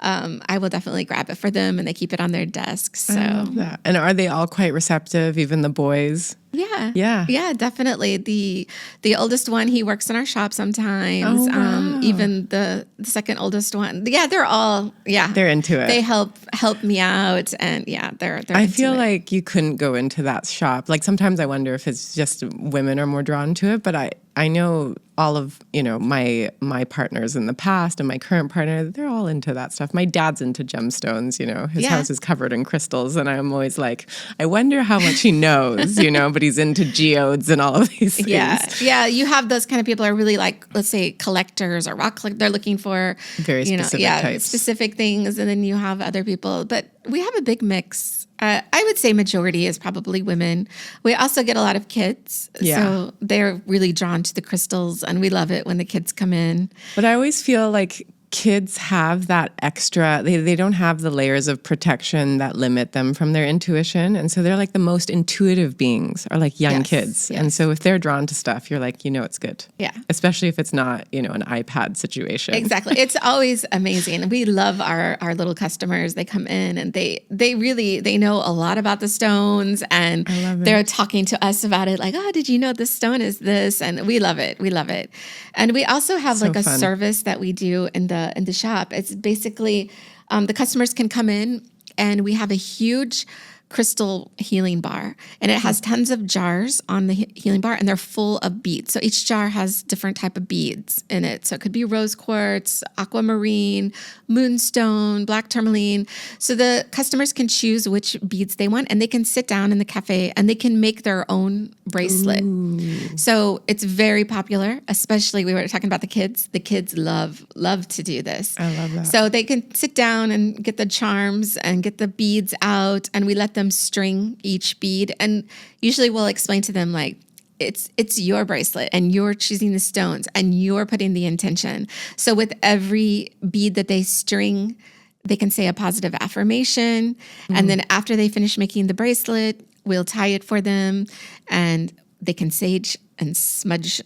[SPEAKER 2] I will definitely grab it for them, and they keep it on their desk. So,
[SPEAKER 1] I love that. And are they all quite receptive, even the boys?
[SPEAKER 2] Yeah, definitely. The oldest one, he works in our shop sometimes.
[SPEAKER 1] Oh, wow.
[SPEAKER 2] Even the second oldest one, they're all
[SPEAKER 1] they're into it.
[SPEAKER 2] They help me out, and they're.
[SPEAKER 1] I feel like you couldn't go into that shop. Like sometimes I wonder if it's just women are more drawn to it, but I know all of, my partners in the past and my current partner, they're all into that stuff. My dad's into gemstones, his house is covered in crystals. And I'm always like, I wonder how much he knows, but he's into geodes and all of these things.
[SPEAKER 2] Yeah. You have those kind of people are really like, let's say collectors or rock collectors. They're looking for
[SPEAKER 1] very specific types.
[SPEAKER 2] Specific things. And then you have other people, but we have a big mix. I would say majority is probably women. We also get a lot of kids. So they're really drawn to the crystals, and we love it when the kids come in.
[SPEAKER 1] But I always feel like kids have that extra, they don't have the layers of protection that limit them from their intuition. And so they're like the most intuitive beings are like young kids. Yes. And so if they're drawn to stuff, you're like, it's good.
[SPEAKER 2] Yeah.
[SPEAKER 1] Especially if it's not, an iPad situation.
[SPEAKER 2] Exactly. It's always amazing. We love our little customers. They come in and they know a lot about the stones, and they're talking to us about it. Like, did you know this stone is this? And we love it. We love it. And we also have a fun service that we do in the shop. It's basically the customers can come in, and we have a huge crystal healing bar, and it has tons of jars on the healing bar, and they're full of beads. So each jar has different type of beads in it. So it could be rose quartz, aquamarine, moonstone, black tourmaline. So the customers can choose which beads they want, and they can sit down in the cafe and they can make their own bracelet. Ooh. So it's very popular, especially we were talking about the kids. The kids love to do this.
[SPEAKER 1] I love that.
[SPEAKER 2] So they can sit down and get the charms and get the beads out, and we let them string each bead. And usually we'll explain to them, like, it's your bracelet and you're choosing the stones and you're putting the intention. So with every bead that they string, they can say a positive affirmation. And then after they finish making the bracelet, we'll tie it for them and they can sage and smudge,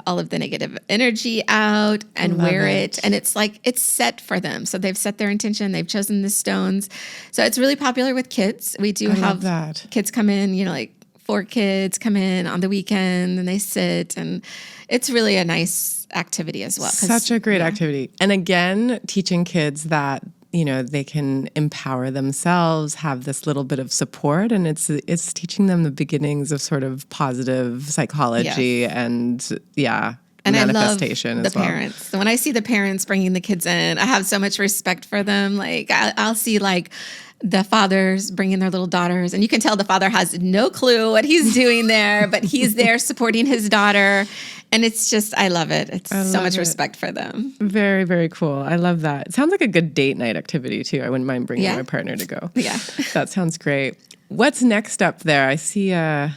[SPEAKER 2] all of the negative energy out and wear it. And it's like, it's set for them. So they've set their intention. They've chosen the stones. So it's really popular with kids. We do have kids come in, like 4 kids come in on the weekend and they sit, and it's really a nice activity as well.
[SPEAKER 1] Such a great activity. And again, teaching kids that they can empower themselves, have this little bit of support, and it's teaching them the beginnings of sort of positive psychology and manifestation.
[SPEAKER 2] I love the parents. So when I see the parents bringing the kids in, I have so much respect for them. Like I'll see the fathers bringing their little daughters, and you can tell the father has no clue what he's doing there, but he's there supporting his daughter. And it's just, I love it. It's so much respect for them.
[SPEAKER 1] Very, very cool. I love that. It sounds like a good date night activity too. I wouldn't mind bringing my partner to go.
[SPEAKER 2] Yeah.
[SPEAKER 1] That sounds great. What's next up there? I see a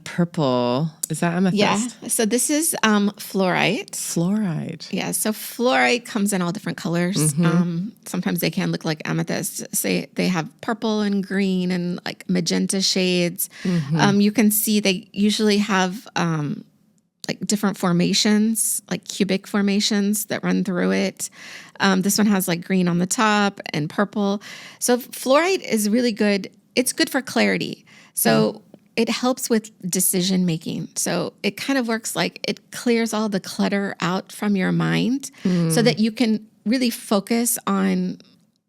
[SPEAKER 1] purple. Is that amethyst?
[SPEAKER 2] Yeah. So this is fluorite.
[SPEAKER 1] Fluorite.
[SPEAKER 2] Yeah. So fluorite comes in all different colors. Sometimes they can look like amethyst. Say they have purple and green and like magenta shades. You can see they usually have like different formations, like cubic formations that run through it. This one has like green on the top and purple. So fluorite is really good. It's good for clarity. So it helps with decision making. So it kind of works like it clears all the clutter out from your mind so that you can really focus on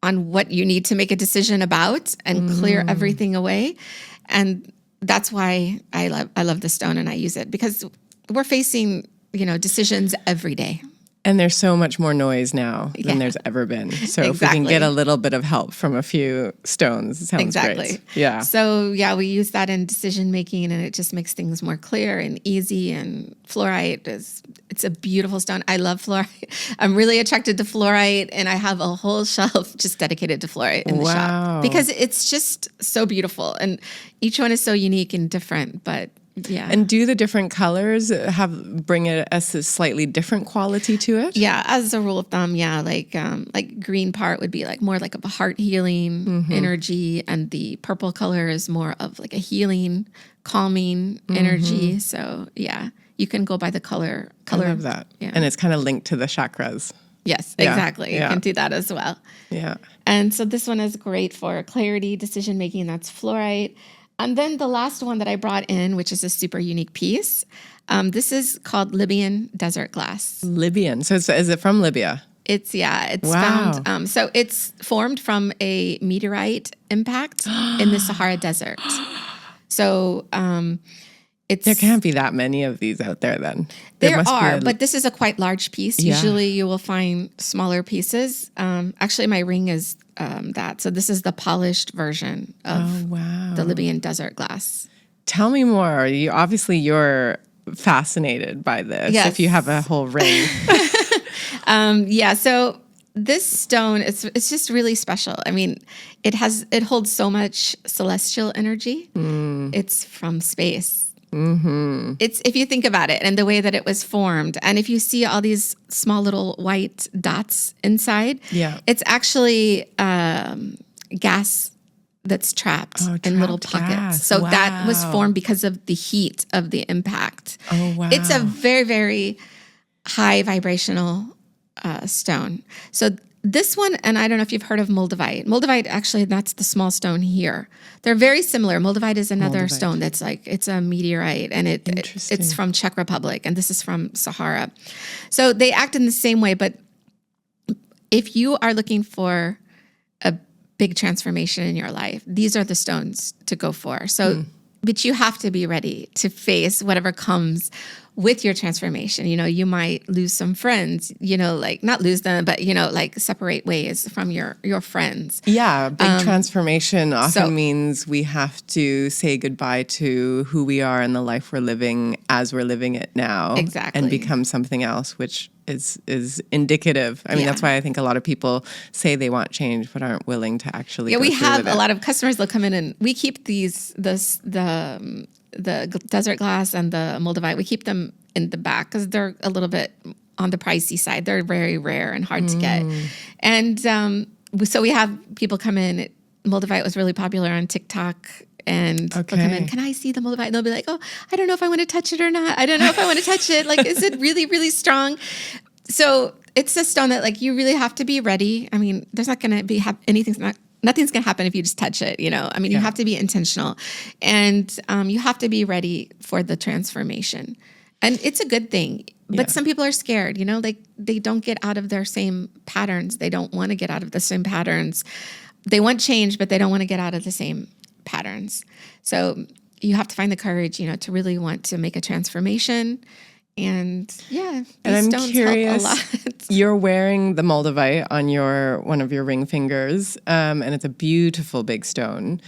[SPEAKER 2] what you need to make a decision about and clear everything away. And that's why I love the stone and I use it, because we're facing, decisions every day.
[SPEAKER 1] And there's so much more noise now than there's ever been. So if we can get a little bit of help from a few stones, it sounds great. Yeah.
[SPEAKER 2] So we use that in decision making, and it just makes things more clear and easy. And fluorite it's a beautiful stone. I love fluorite. I'm really attracted to fluorite, and I have a whole shelf just dedicated to fluorite in the shop because it's just so beautiful. And each one is so unique and different, but yeah.
[SPEAKER 1] And do the different colors bring a slightly different quality to it?
[SPEAKER 2] Yeah, as a rule of thumb, like green part would be like more like of a heart healing energy, and the purple color is more of like a healing, calming energy. So you can go by the color.
[SPEAKER 1] I love that. Yeah. And it's kind of linked to the chakras.
[SPEAKER 2] Yes, exactly. You can do that as well.
[SPEAKER 1] Yeah.
[SPEAKER 2] And so this one is great for clarity, decision making. That's fluorite. And then the last one that I brought in, which is a super unique piece, this is called Libyan desert glass.
[SPEAKER 1] Libyan. So is it from Libya?
[SPEAKER 2] It's found. So it's formed from a meteorite impact in the Sahara Desert. So
[SPEAKER 1] there can't be that many of these out there then.
[SPEAKER 2] There are, but this is a quite large piece. Yeah. Usually you will find smaller pieces. Actually, my ring is that. So this is the polished version of the Libyan desert glass.
[SPEAKER 1] Tell me more. You're fascinated by this if you have a whole ring.
[SPEAKER 2] So this stone, it's just really special. I mean, it holds so much celestial energy. It's from space. It's, if you think about it and the way that it was formed, and if you see all these small little white dots inside, it's actually gas that's trapped in little pockets. Gas. So that was formed because of the heat of the impact. Oh, wow. It's a very, very high vibrational stone. So this one, and I don't know if you've heard of moldavite. Moldavite, actually, that's the small stone here. They're very similar. Moldavite is another stone that's it's a meteorite, and it's from Czech Republic, and this is from Sahara. So they act in the same way, but if you are looking for a big transformation in your life, these are the stones to go for. So, but you have to be ready to face whatever comes with your transformation. You might lose some friends, not lose them, but, separate ways from your friends.
[SPEAKER 1] Yeah. Big transformation often means we have to say goodbye to who we are and the life we're living as we're living it now.
[SPEAKER 2] Exactly.
[SPEAKER 1] And become something else, which is indicative. I mean, that's why I think a lot of people say they want change, but aren't willing to actually go
[SPEAKER 2] we
[SPEAKER 1] through
[SPEAKER 2] have
[SPEAKER 1] with it.
[SPEAKER 2] A lot of customers that come in, and we keep the desert glass and the moldavite, we keep them in the back because they're a little bit on the pricey side. They're very rare and hard to get. And so we have people come in. Moldavite was really popular on TikTok. And they'll come in, can I see the moldavite? And they'll be like, oh, I don't know if I want to touch it or not. I don't know if I want to touch it. Like, is it really, really strong? So it's a stone that like you really have to be ready. I mean, there's not going to be nothing's going to happen if you just touch it. I mean, you have to be intentional, and you have to be ready for the transformation. And it's a good thing. But some people are scared, like they don't get out of their same patterns. They don't want to get out of the same patterns. They want change, but they don't want to get out of the same patterns. So you have to find the courage, to really want to make a transformation. And and
[SPEAKER 1] I'm curious, you're wearing the moldavite on one of your ring fingers, and it's a beautiful big stone.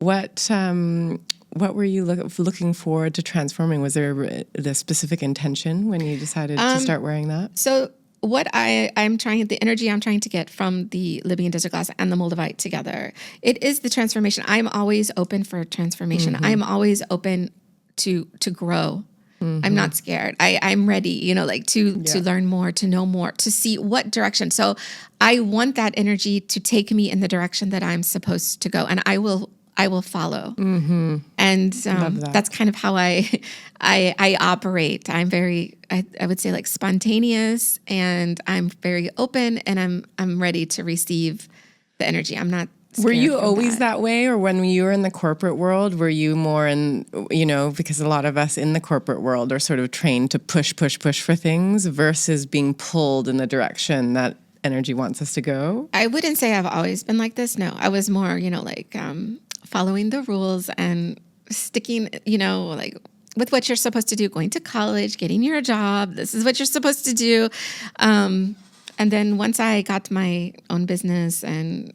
[SPEAKER 1] What were you looking forward to transforming? Was there the specific intention when you decided to start wearing that?
[SPEAKER 2] So what the energy I'm trying to get from the Libyan desert glass and the moldavite together, it is the transformation. I'm always open for transformation. I'm always open to grow. I'm not scared. I'm ready, to learn more, to know more, to see what direction. So I want that energy to take me in the direction that I'm supposed to go, and I will follow. And that's kind of how I operate. I'm very, I would say like spontaneous, and I'm very open, and I'm ready to receive the energy. I'm not scared.
[SPEAKER 1] Were you always that way, or when you were in the corporate world, were you more in, because a lot of us in the corporate world are sort of trained to push for things versus being pulled in the direction that energy wants us to go?
[SPEAKER 2] I wouldn't say I've always been like this. No, I was more, following the rules and sticking, like with what you're supposed to do, going to college, getting your job. This is what you're supposed to do. And then once I got my own business and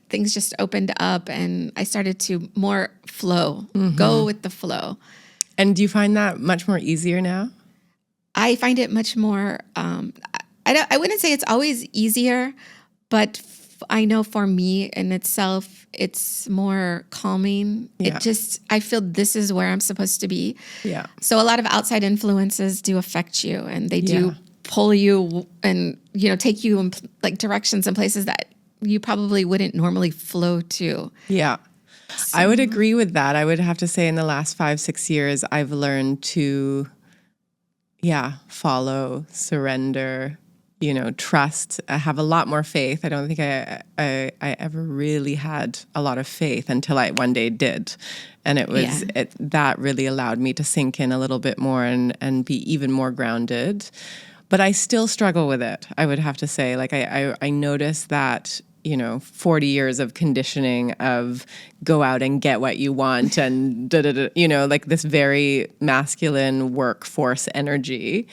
[SPEAKER 2] things just opened up, and I started to more flow, go with the flow.
[SPEAKER 1] And do you find that much more easier now?
[SPEAKER 2] I find it much more, I wouldn't say it's always easier, but I know for me in itself, it's more calming.
[SPEAKER 1] Yeah.
[SPEAKER 2] I feel this is where I'm supposed to be.
[SPEAKER 1] Yeah.
[SPEAKER 2] So a lot of outside influences do affect you, and they do pull you and, take you in like directions and places that you probably wouldn't normally flow to.
[SPEAKER 1] Yeah. So, I would agree with that. I would have to say in the last 5-6 years, I've learned to, follow, surrender, trust. I have a lot more faith. I don't think I ever really had a lot of faith until I one day did. And it was that really allowed me to sink in a little bit more and be even more grounded. But I still struggle with it, I would have to say. Like I noticed that, 40 years of conditioning of go out and get what you want and like this very masculine workforce energy.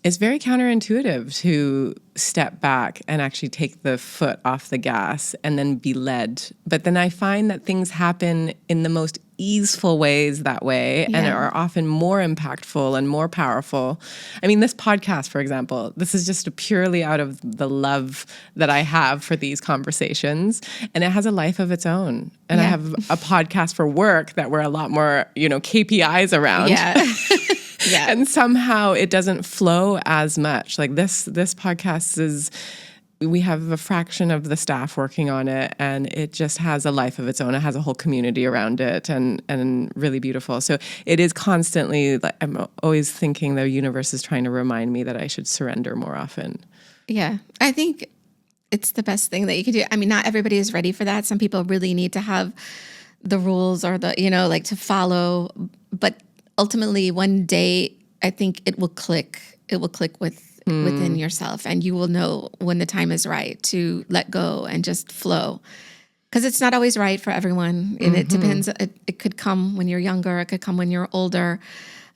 [SPEAKER 1] It's very counterintuitive to step back and actually take the foot off the gas and then be led. But then I find that things happen in the most easeful ways that way and are often more impactful and more powerful. I mean, this podcast, for example, this is just purely out of the love that I have for these conversations. And it has a life of its own. And I have a podcast for work that we're a lot more, KPIs around.
[SPEAKER 2] Yeah.
[SPEAKER 1] Yeah. And somehow it doesn't flow as much. Like this podcast we have a fraction of the staff working on it, and it just has a life of its own. It has a whole community around it, and really beautiful. So it is constantly, like, I'm always thinking the universe is trying to remind me that I should surrender more often.
[SPEAKER 2] Yeah. I think it's the best thing that you can do. I mean, not everybody is ready for that. Some people really need to have the rules or to follow, but ultimately, one day, I think it will click. It will click within yourself, and you will know when the time is right to let go and just flow. Because it's not always right for everyone, and it depends. It could come when you're younger. It could come when you're older.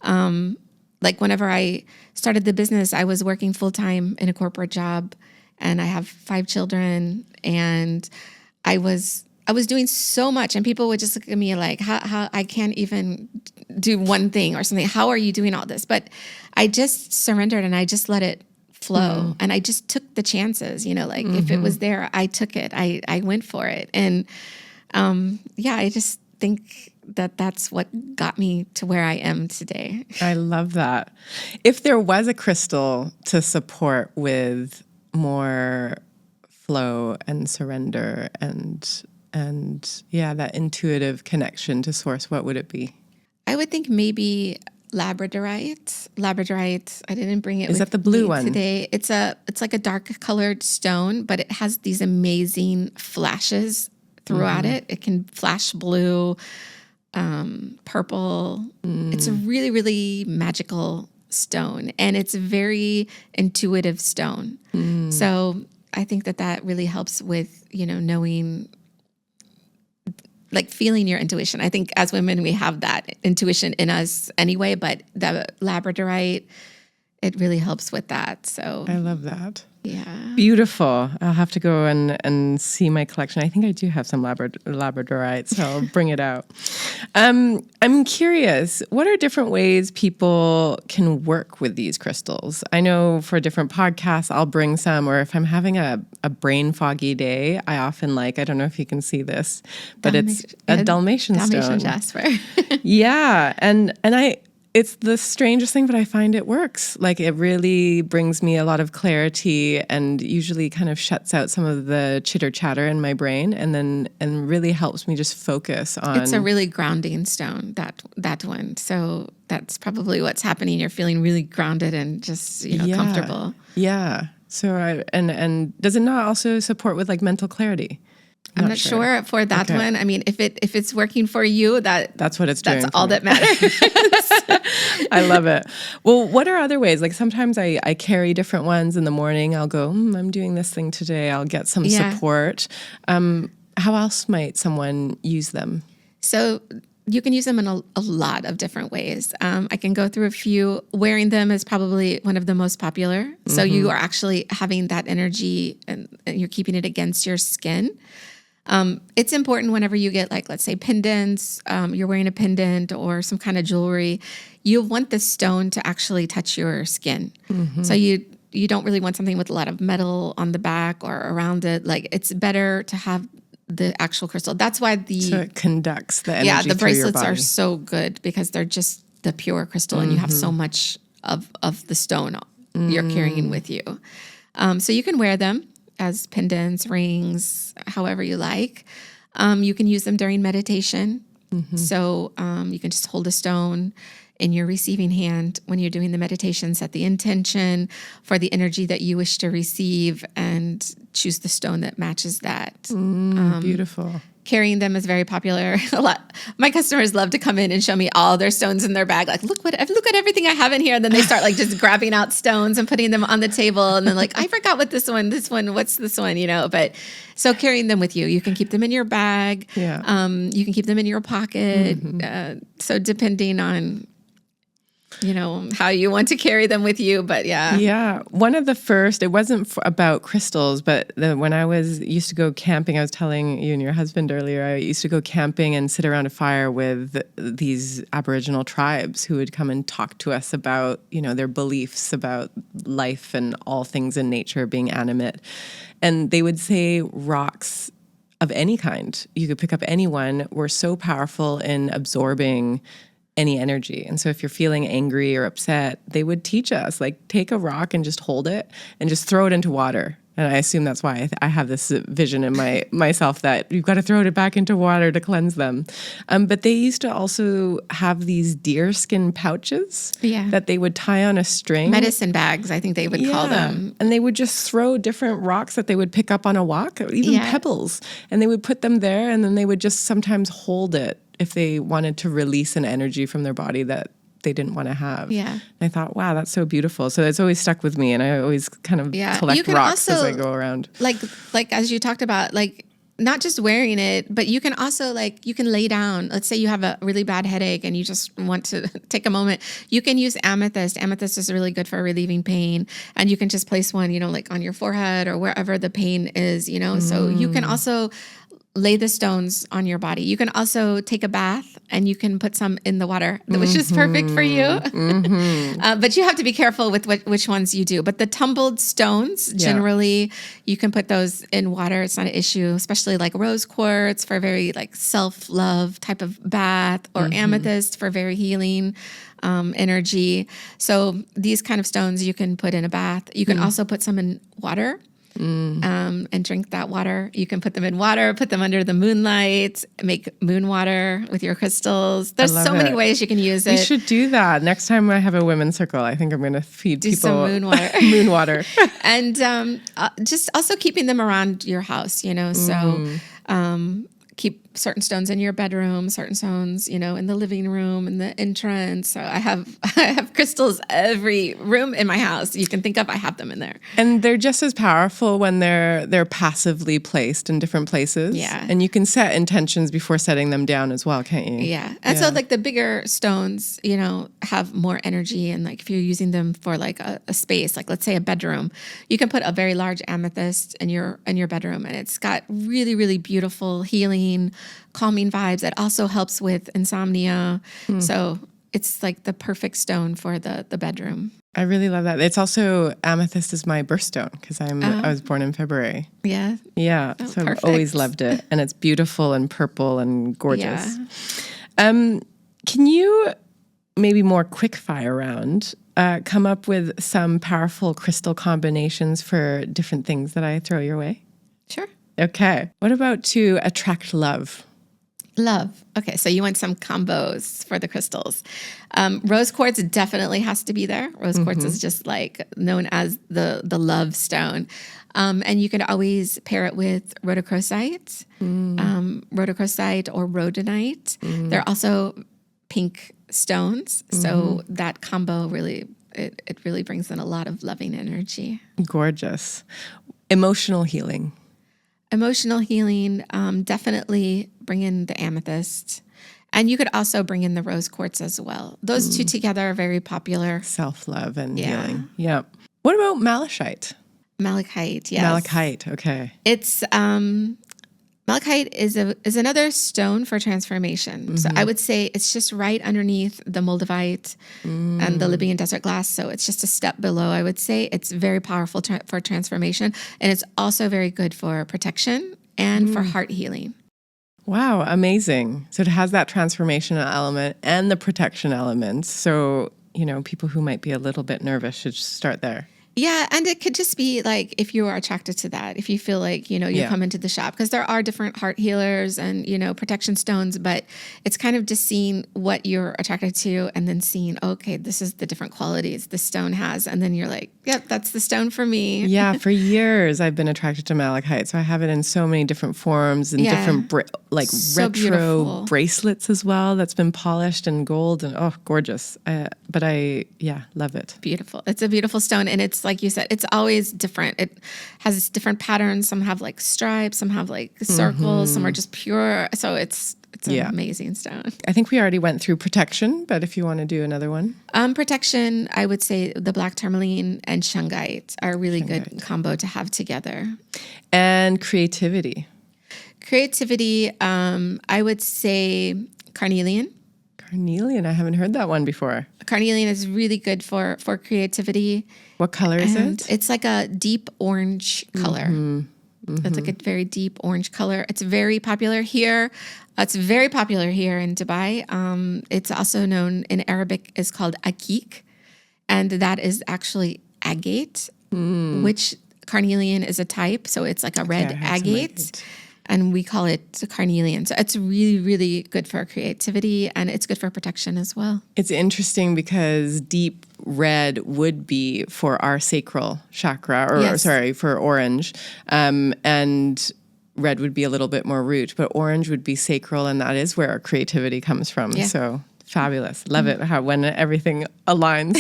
[SPEAKER 2] Like whenever I started the business, I was working full time in a corporate job, and I have 5 children, and I was doing so much, and people would just look at me like, how I can't even do one thing or something. How are you doing all this? But I just surrendered and I just let it flow. And I just took the chances, if it was there, I took it. I went for it. And I just think that that's what got me to where I am today.
[SPEAKER 1] I love that. If there was a crystal to support with more flow and surrender and yeah, that intuitive connection to source, what would it be?
[SPEAKER 2] I would think maybe labradorite. Labradorite. I didn't bring it.
[SPEAKER 1] Is that the blue one
[SPEAKER 2] today? It's like a dark colored stone, but it has these amazing flashes throughout it. It can flash blue, purple. It's a really, really magical stone, and it's a very intuitive stone. So I think that really helps with, knowing, like feeling your intuition. I think as women, we have that intuition in us anyway, but the labradorite, it really helps with that. So
[SPEAKER 1] I love that.
[SPEAKER 2] Yeah.
[SPEAKER 1] Beautiful. I'll have to go and see my collection. I think I do have some labradorite, so I'll bring it out. I'm curious, what are different ways people can work with these crystals? I know for different podcasts, I'll bring some, or if I'm having a brain foggy day, I often I don't know if you can see this, but it's a Dalmatian stone.
[SPEAKER 2] Dalmatian jasper.
[SPEAKER 1] Yeah. And it's the strangest thing, but I find it works. Like it really brings me a lot of clarity and usually kind of shuts out some of the chitter chatter in my brain and really helps me just focus on.
[SPEAKER 2] It's a really grounding stone, that one. So that's probably what's happening. You're feeling really grounded and just, comfortable.
[SPEAKER 1] Yeah. So and does it not also support with mental clarity?
[SPEAKER 2] I'm not sure for that one. I mean, if it's working for you,
[SPEAKER 1] that's what it's doing.
[SPEAKER 2] That's all that matters.
[SPEAKER 1] I love it. Well, what are other ways? Like sometimes I carry different ones in the morning. I'll go, I'm doing this thing today. I'll get some support. How else might someone use them?
[SPEAKER 2] So you can use them in a lot of different ways. I can go through a few. Wearing them is probably one of the most popular. So you are actually having that energy and you're keeping it against your skin. It's important whenever you get let's say pendants, you're wearing a pendant or some kind of jewelry, you want the stone to actually touch your skin. So you don't really want something with a lot of metal on the back or around it. It's better to have the actual crystal. That's why so
[SPEAKER 1] it conducts the energy.
[SPEAKER 2] Yeah, the
[SPEAKER 1] through your
[SPEAKER 2] bracelets
[SPEAKER 1] body.
[SPEAKER 2] are so good because they're just the pure crystal and you have so much of the stone you're carrying with you. So you can wear them as pendants, rings, however you like. You can use them during meditation. So you can just hold a stone in your receiving hand when you're doing the meditation, set the intention for the energy that you wish to receive and choose the stone that matches that.
[SPEAKER 1] Beautiful.
[SPEAKER 2] Carrying them is very popular. A lot. My customers love to come in and show me all their stones in their bag. Look at everything I have in here. And then they start just grabbing out stones and putting them on the table. And then I forgot what this one, what's this one, But so carrying them with you, you can keep them in your bag.
[SPEAKER 1] Yeah.
[SPEAKER 2] You can keep them in your pocket. So depending on, how you want to carry them with you, but yeah.
[SPEAKER 1] Yeah. One of the first, it wasn't about crystals, but when I used to go camping, I was telling you and your husband earlier, I used to go camping and sit around a fire with these Aboriginal tribes who would come and talk to us about, their beliefs about life and all things in nature being animate. And they would say rocks of any kind, you could pick up any one, were so powerful in absorbing any energy. And so if you're feeling angry or upset, they would teach us, take a rock and just hold it and just throw it into water. And I assume that's why I have this vision in myself that you've got to throw it back into water to cleanse them. But they used to also have these deer skin pouches that they would tie on a string.
[SPEAKER 2] Medicine bags, I think they would call them.
[SPEAKER 1] And they would just throw different rocks that they would pick up on a walk, or even pebbles. And they would put them there, and then they would just sometimes hold it if they wanted to release an energy from their body that they didn't want to have.
[SPEAKER 2] Yeah.
[SPEAKER 1] And I thought, wow, that's so beautiful. So it's always stuck with me, and I always kind of collect rocks as I go around.
[SPEAKER 2] Like as you talked about, not just wearing it, but you can also you can lay down. Let's say you have a really bad headache and you just want to take a moment. You can use amethyst. Amethyst is really good for relieving pain. And you can just place one, on your forehead or wherever the pain is, So you can also lay the stones on your body. You can also take a bath and you can put some in the water, which is perfect for you. But you have to be careful with which ones you do. But the tumbled stones, generally, you can put those in water. It's not an issue, especially like rose quartz for very like self-love type of bath, or amethyst for very healing energy. So these kind of stones you can put in a bath. You can also put some in water. And drink that water. You can put them in water, put them under the moonlight, make moon water with your crystals. There's so many ways you can use it.
[SPEAKER 1] We should do that. Next time I have a women's circle, I think I'm going to feed people
[SPEAKER 2] some moon water.
[SPEAKER 1] moon water.
[SPEAKER 2] And just also keeping them around your house, so keep certain stones in your bedroom, certain stones, in the living room, in the entrance. So I have crystals every room in my house you can think of. I have them in there.
[SPEAKER 1] And they're just as powerful when they're passively placed in different places.
[SPEAKER 2] Yeah.
[SPEAKER 1] And you can set intentions before setting them down as well, can't you?
[SPEAKER 2] Yeah. And so like the bigger stones, have more energy. And like if you're using them for like a space, like let's say a bedroom, you can put a very large amethyst in your bedroom, and it's got really, really beautiful healing, calming vibes. It also helps with insomnia. So it's like the perfect stone for the bedroom.
[SPEAKER 1] I really love that. It's also, amethyst is my birthstone because I was born in February.
[SPEAKER 2] Yeah.
[SPEAKER 1] Yeah.
[SPEAKER 2] Oh,
[SPEAKER 1] so
[SPEAKER 2] perfect.
[SPEAKER 1] I've always loved it. And it's beautiful and purple and gorgeous.
[SPEAKER 2] Yeah.
[SPEAKER 1] Can you, maybe more quick fire round, come up with some powerful crystal combinations for different things that I throw your way?
[SPEAKER 2] Sure.
[SPEAKER 1] Okay. What about to attract love?
[SPEAKER 2] Love. Okay, so you want some combos for the crystals. Rose quartz definitely has to be there. Rose quartz is just like known as the love stone. And you can always pair it with rhodochrosite, rhodochrosite or rhodonite. They're also pink stones. So that combo really, it really brings in a lot of loving energy.
[SPEAKER 1] Gorgeous. Emotional healing.
[SPEAKER 2] Emotional healing, definitely bring in the amethyst. And you could also bring in the rose quartz as well. Those two together are very popular.
[SPEAKER 1] Self-love and healing. Yeah. What about malachite?
[SPEAKER 2] Malachite, yes.
[SPEAKER 1] Malachite, okay.
[SPEAKER 2] It's malachite is another stone for transformation. So I would say it's just right underneath the moldavite and the Libyan desert glass. So it's just a step below. I would say it's very powerful for transformation, and it's also very good for protection and for heart healing.
[SPEAKER 1] Wow, amazing. So it has that transformational element and the protection element. So, people who might be a little bit nervous should start there.
[SPEAKER 2] Yeah, and it could just be like if you are attracted to that, if you feel like, you come into the shop, because there are different heart healers and, protection stones, but it's kind of just seeing what you're attracted to and then seeing, okay, this is the different qualities the stone has. And then you're like, yep, that's the stone for me.
[SPEAKER 1] Yeah, for years I've been attracted to malachite. So I have it in so many different forms and different
[SPEAKER 2] So
[SPEAKER 1] retro
[SPEAKER 2] beautiful.
[SPEAKER 1] bracelets as well that's been polished in gold and gorgeous. But I love it.
[SPEAKER 2] Beautiful. It's a beautiful stone. And it's like you said, it's always different. It has different patterns. Some have like stripes, some have like circles, some are just pure. So it's an amazing stone.
[SPEAKER 1] I think we already went through protection, but if you want to do another one.
[SPEAKER 2] Protection, I would say the black tourmaline and shungite are a really good combo to have together.
[SPEAKER 1] And creativity.
[SPEAKER 2] Creativity, I would say carnelian.
[SPEAKER 1] Carnelian, I haven't heard that one before.
[SPEAKER 2] Carnelian is really good for creativity.
[SPEAKER 1] What color is it?
[SPEAKER 2] It's like a deep orange color. It's like a very deep orange color. It's very popular here. It's very popular here in Dubai. It's also known in Arabic is called akik, and that is actually agate, which carnelian is a type. So it's like a red agate. And we call it carnelian. So it's really, really good for creativity, and it's good for protection as well.
[SPEAKER 1] It's interesting because deep red would be for our sacral chakra, for orange. And red would be a little bit more root, but orange would be sacral, and that is where our creativity comes from. Yeah. So fabulous. Love it when everything aligns.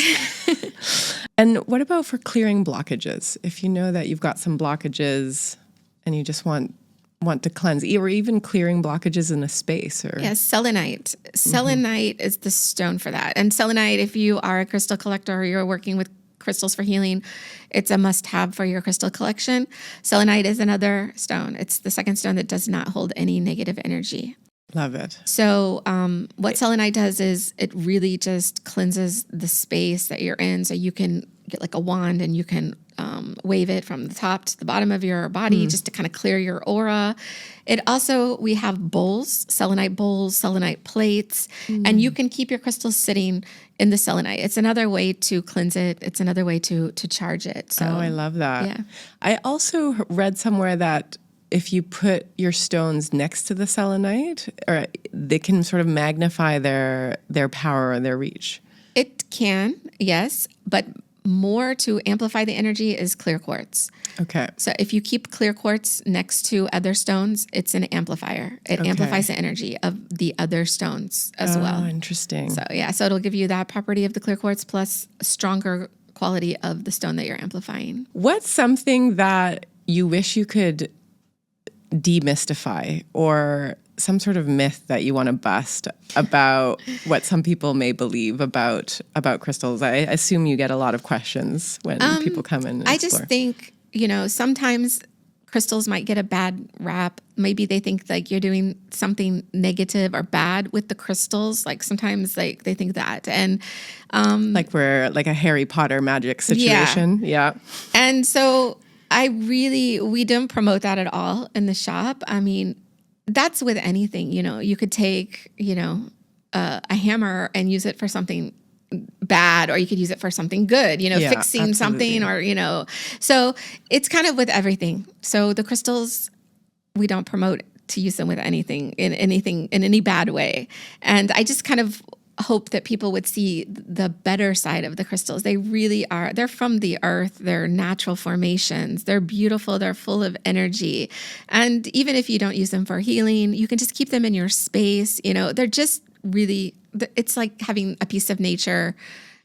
[SPEAKER 1] And what about for clearing blockages? If you know that you've got some blockages and you just want to cleanse, or even clearing blockages in a space. Selenite.
[SPEAKER 2] Selenite is the stone for that. And selenite, if you are a crystal collector or you're working with crystals for healing, it's a must-have for your crystal collection. Selenite is another stone. It's the second stone that does not hold any negative energy.
[SPEAKER 1] Love it.
[SPEAKER 2] So what selenite does is it really just cleanses the space that you're in. So you can get like a wand and you can wave it from the top to the bottom of your body just to kind of clear your aura. It also, we have bowls, selenite plates, and you can keep your crystals sitting in the selenite. It's another way to cleanse it. It's another way to charge it. So,
[SPEAKER 1] I love that.
[SPEAKER 2] Yeah.
[SPEAKER 1] I also read somewhere that if you put your stones next to the selenite, or they can sort of magnify their power or their reach.
[SPEAKER 2] It can, yes, but more to amplify the energy is clear quartz.
[SPEAKER 1] Okay.
[SPEAKER 2] So if you keep clear quartz next to other stones, it's an amplifier. It amplifies the energy of the other stones as well.
[SPEAKER 1] Oh, interesting.
[SPEAKER 2] So yeah, so it'll give you that property of the clear quartz plus a stronger quality of the stone that you're amplifying.
[SPEAKER 1] What's something that you wish you could demystify, or some sort of myth that you want to bust about what some people may believe about crystals? I assume you get a lot of questions when people come in and
[SPEAKER 2] I
[SPEAKER 1] explore.
[SPEAKER 2] just think, sometimes crystals might get a bad rap. Maybe they think like you're doing something negative or bad with the crystals. Like sometimes like they think that. And
[SPEAKER 1] like we're like a Harry Potter magic situation. Yeah.
[SPEAKER 2] And so we don't promote that at all in the shop. I mean, that's with anything, you could take, a hammer and use it for something bad, or you could use it for something good, fixing
[SPEAKER 1] absolutely.
[SPEAKER 2] something, or, so it's kind of with everything. So the crystals, we don't promote to use them with anything in any bad way. And I just kind of hope that people would see the better side of the crystals. They really are. They're from the earth. They're natural formations. They're beautiful. They're full of energy. And even if you don't use them for healing, you can just keep them in your space. They're just really, it's like having a piece of nature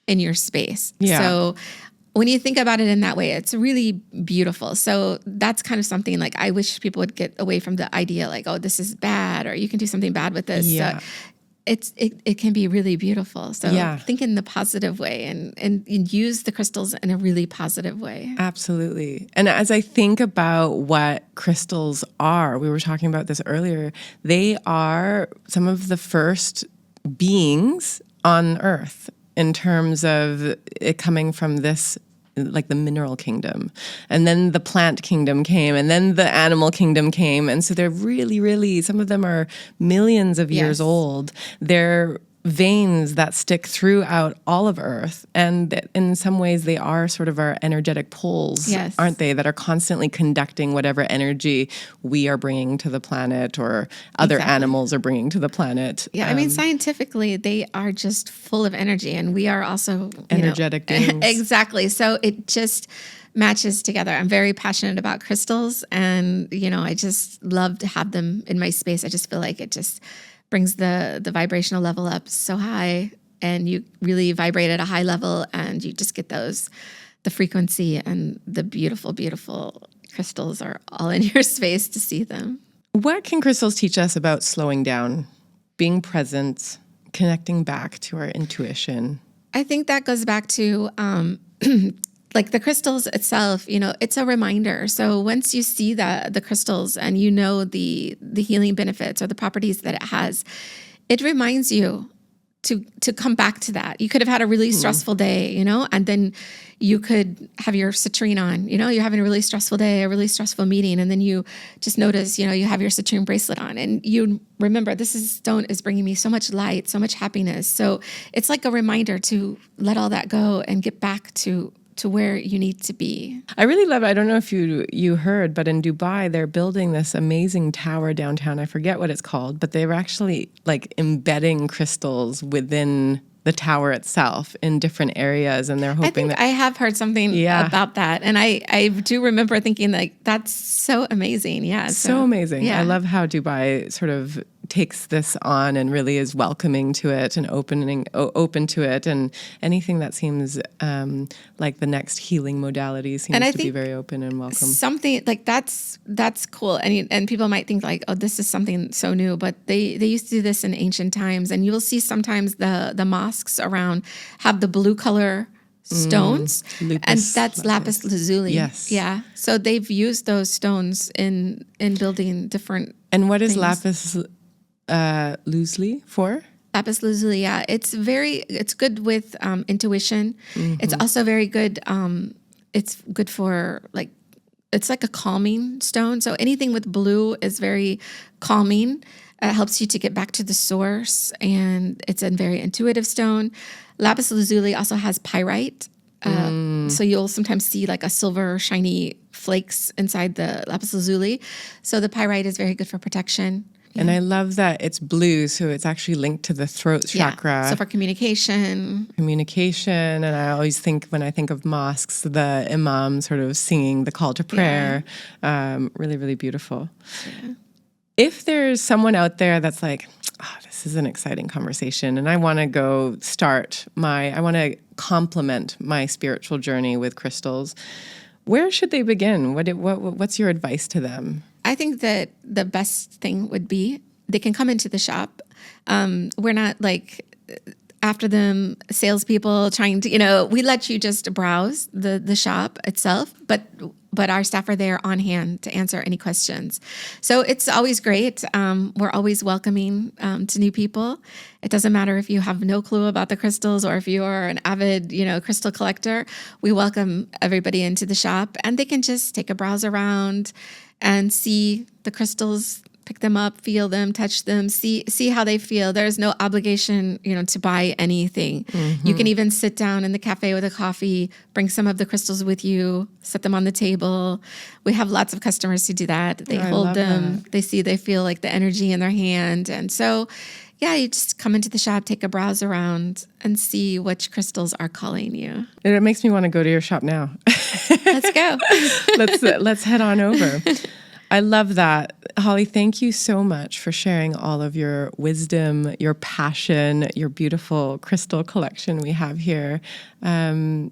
[SPEAKER 2] in your space.
[SPEAKER 1] Yeah.
[SPEAKER 2] So when you think about it in that way, it's really beautiful. So that's kind of something like I wish people would get away from the idea like, oh, this is bad, or you can do something bad with this.
[SPEAKER 1] Yeah.
[SPEAKER 2] It can be really beautiful. So think in the positive way and use the crystals in a really positive way.
[SPEAKER 1] Absolutely. And as I think about what crystals are, we were talking about this earlier, they are some of the first beings on Earth in terms of it coming from this, like the mineral kingdom. And then the plant kingdom came, and then the animal kingdom came. And so they're really, really, some of them are millions of years old. They're veins that stick throughout all of Earth. And in some ways, they are sort of our energetic poles, aren't they? That are constantly conducting whatever energy we are bringing to the planet, or other animals are bringing to the planet.
[SPEAKER 2] Yeah, I mean, scientifically, they are just full of energy, and we are also
[SPEAKER 1] energetic beings.
[SPEAKER 2] Exactly. So it just matches together. I'm very passionate about crystals, and I just love to have them in my space. I just feel like it just brings the vibrational level up so high, and you really vibrate at a high level, and you just get the frequency, and the beautiful, beautiful crystals are all in your space to see them.
[SPEAKER 1] What can crystals teach us about slowing down, being present, connecting back to our intuition?
[SPEAKER 2] I think that goes back to like the crystals itself, it's a reminder. So once you see the crystals and the healing benefits or the properties that it has, it reminds you to come back to that. You could have had a really stressful day, and then you could have your citrine on, you're having a really stressful day, a really stressful meeting. And then you just notice, you have your citrine bracelet on, and you remember this stone is bringing me so much light, so much happiness. So it's like a reminder to let all that go and get back to where you need to be.
[SPEAKER 1] I really love it. I don't know if you heard, but in Dubai, they're building this amazing tower downtown. I forget what it's called, but they were actually like embedding crystals within the tower itself in different areas, and they're hoping
[SPEAKER 2] I have heard something about that, and I do remember thinking like that's so amazing. Yeah,
[SPEAKER 1] so amazing. Yeah. I love how Dubai sort of takes this on and really is welcoming to it and open to it, and anything that seems like the next healing modality seems to be very open and welcome.
[SPEAKER 2] Something like that's cool, and people might think like, oh, this is something so new, but they used to do this in ancient times, and you will see sometimes the mosques around have the blue color stones, and that's lapis lazuli.
[SPEAKER 1] Yes.
[SPEAKER 2] Yeah. So they've used those stones in building different.
[SPEAKER 1] And what is
[SPEAKER 2] things.
[SPEAKER 1] lapis lazuli for?
[SPEAKER 2] Lapis lazuli, yeah, it's good with intuition. It's also very good. It's good for it's like a calming stone. So anything with blue is very calming. Helps you to get back to the source, and it's a very intuitive stone. Lapis lazuli also has pyrite. So you'll sometimes see like a silver shiny flakes inside the lapis lazuli. So the pyrite is very good for protection. Yeah.
[SPEAKER 1] And I love that it's blue, so it's actually linked to the throat chakra.
[SPEAKER 2] Yeah. So for communication.
[SPEAKER 1] And I always think, when I think of mosques, the imam sort of singing the call to prayer. Really, really beautiful. Yeah. If there's someone out there that's like, oh, this is an exciting conversation, and I want to go I want to complement my spiritual journey with crystals, where should they begin? What's your advice to them?
[SPEAKER 2] I think that the best thing would be they can come into the shop. We're not after them salespeople trying to, we let you just browse the shop itself, but our staff are there on hand to answer any questions. So it's always great. We're always welcoming to new people. It doesn't matter if you have no clue about the crystals or if you're an avid, crystal collector. We welcome everybody into the shop, and they can just take a browse around and see the crystals, pick them up, feel them, touch them, see how they feel. There's no obligation, to buy anything. Mm-hmm. You can even sit down in the cafe with a coffee, bring some of the crystals with you, set them on the table. We have lots of customers who do that. They hold them, they feel like the energy in their hand. And so, yeah, you just come into the shop, take a browse around, and see which crystals are calling you.
[SPEAKER 1] And it makes me want to go to your shop now.
[SPEAKER 2] Let's go.
[SPEAKER 1] Let's head on over. I love that. Holly, thank you so much for sharing all of your wisdom, your passion, your beautiful crystal collection we have here. I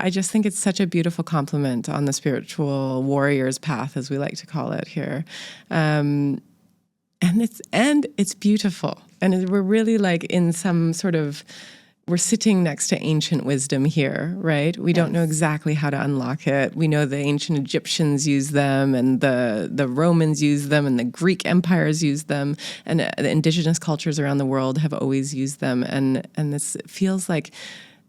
[SPEAKER 1] just think it's such a beautiful compliment on the spiritual warrior's path, as we like to call it here. And it's beautiful. And we're really in some sort of, we're sitting next to ancient wisdom here, right? We don't know exactly how to unlock it. We know the ancient Egyptians used them, and the Romans used them, and the Greek empires used them, and the indigenous cultures around the world have always used them. And this feels like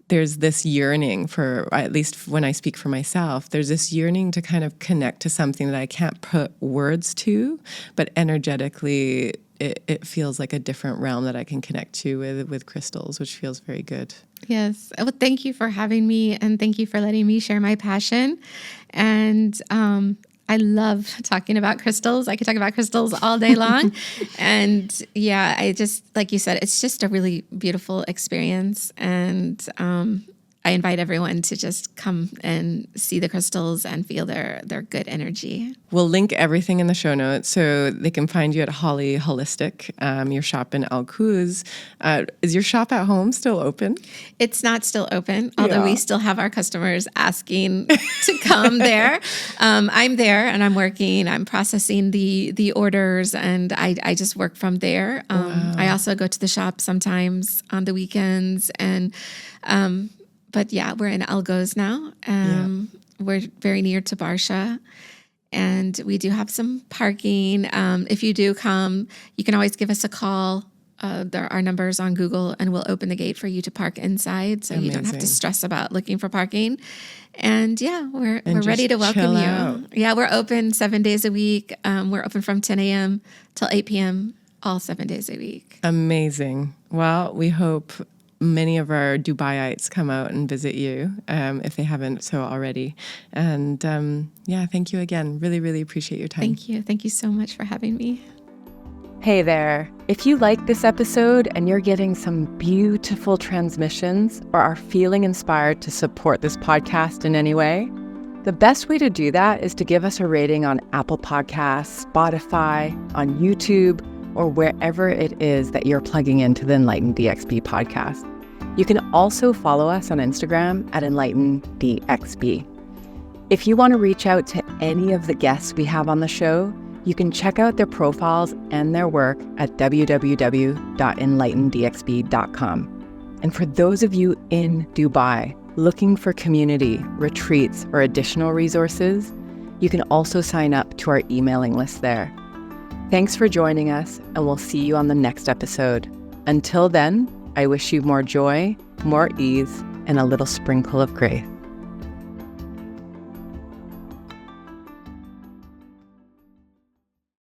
[SPEAKER 1] there's this yearning for, at least when I speak for myself, there's this yearning to kind of connect to something that I can't put words to, but energetically it feels like a different realm that I can connect to with crystals, which feels very good.
[SPEAKER 2] Yes. Well, thank you for having me, and thank you for letting me share my passion. And I love talking about crystals. I could talk about crystals all day long. And yeah, I just, like you said, it's just a really beautiful experience. And I invite everyone to just come and see the crystals and feel their good energy.
[SPEAKER 1] We'll link everything in the show notes so they can find you at Holly Holistic, your shop in Al Quoz. Is your shop at home still open?
[SPEAKER 2] It's not still open, although we still have our customers asking to come there. I'm there and I'm working. I'm processing the orders, and I just work from there. Wow. I also go to the shop sometimes on the weekends, and but yeah, we're in Algoz now. We're very near to Barsha, and we do have some parking. If you do come, you can always give us a call. There are numbers on Google, and we'll open the gate for you to park inside, so you don't have to stress about looking for parking. And yeah, we're ready to welcome you. Out. Yeah, we're open 7 days a week. We're open from 10 a.m. till 8 p.m. all 7 days a week.
[SPEAKER 1] Amazing. Well, we hope many of our Dubaiites come out and visit you, if they haven't so already. And thank you again. Really, really appreciate your time.
[SPEAKER 2] Thank you. Thank you so much for having me.
[SPEAKER 3] Hey there. If you like this episode and you're getting some beautiful transmissions or are feeling inspired to support this podcast in any way, the best way to do that is to give us a rating on Apple Podcasts, Spotify, on YouTube, or wherever it is that you're plugging into the Enlighten DXB podcast. You can also follow us on Instagram at EnlightenDXB. If you want to reach out to any of the guests we have on the show, you can check out their profiles and their work at www.enlightendxb.com. And for those of you in Dubai, Looking for community, retreats, or additional resources? You can also sign up to our emailing list there. Thanks for joining us, and we'll see you on the next episode. Until then, I wish you more joy, more ease, and a little sprinkle of grace.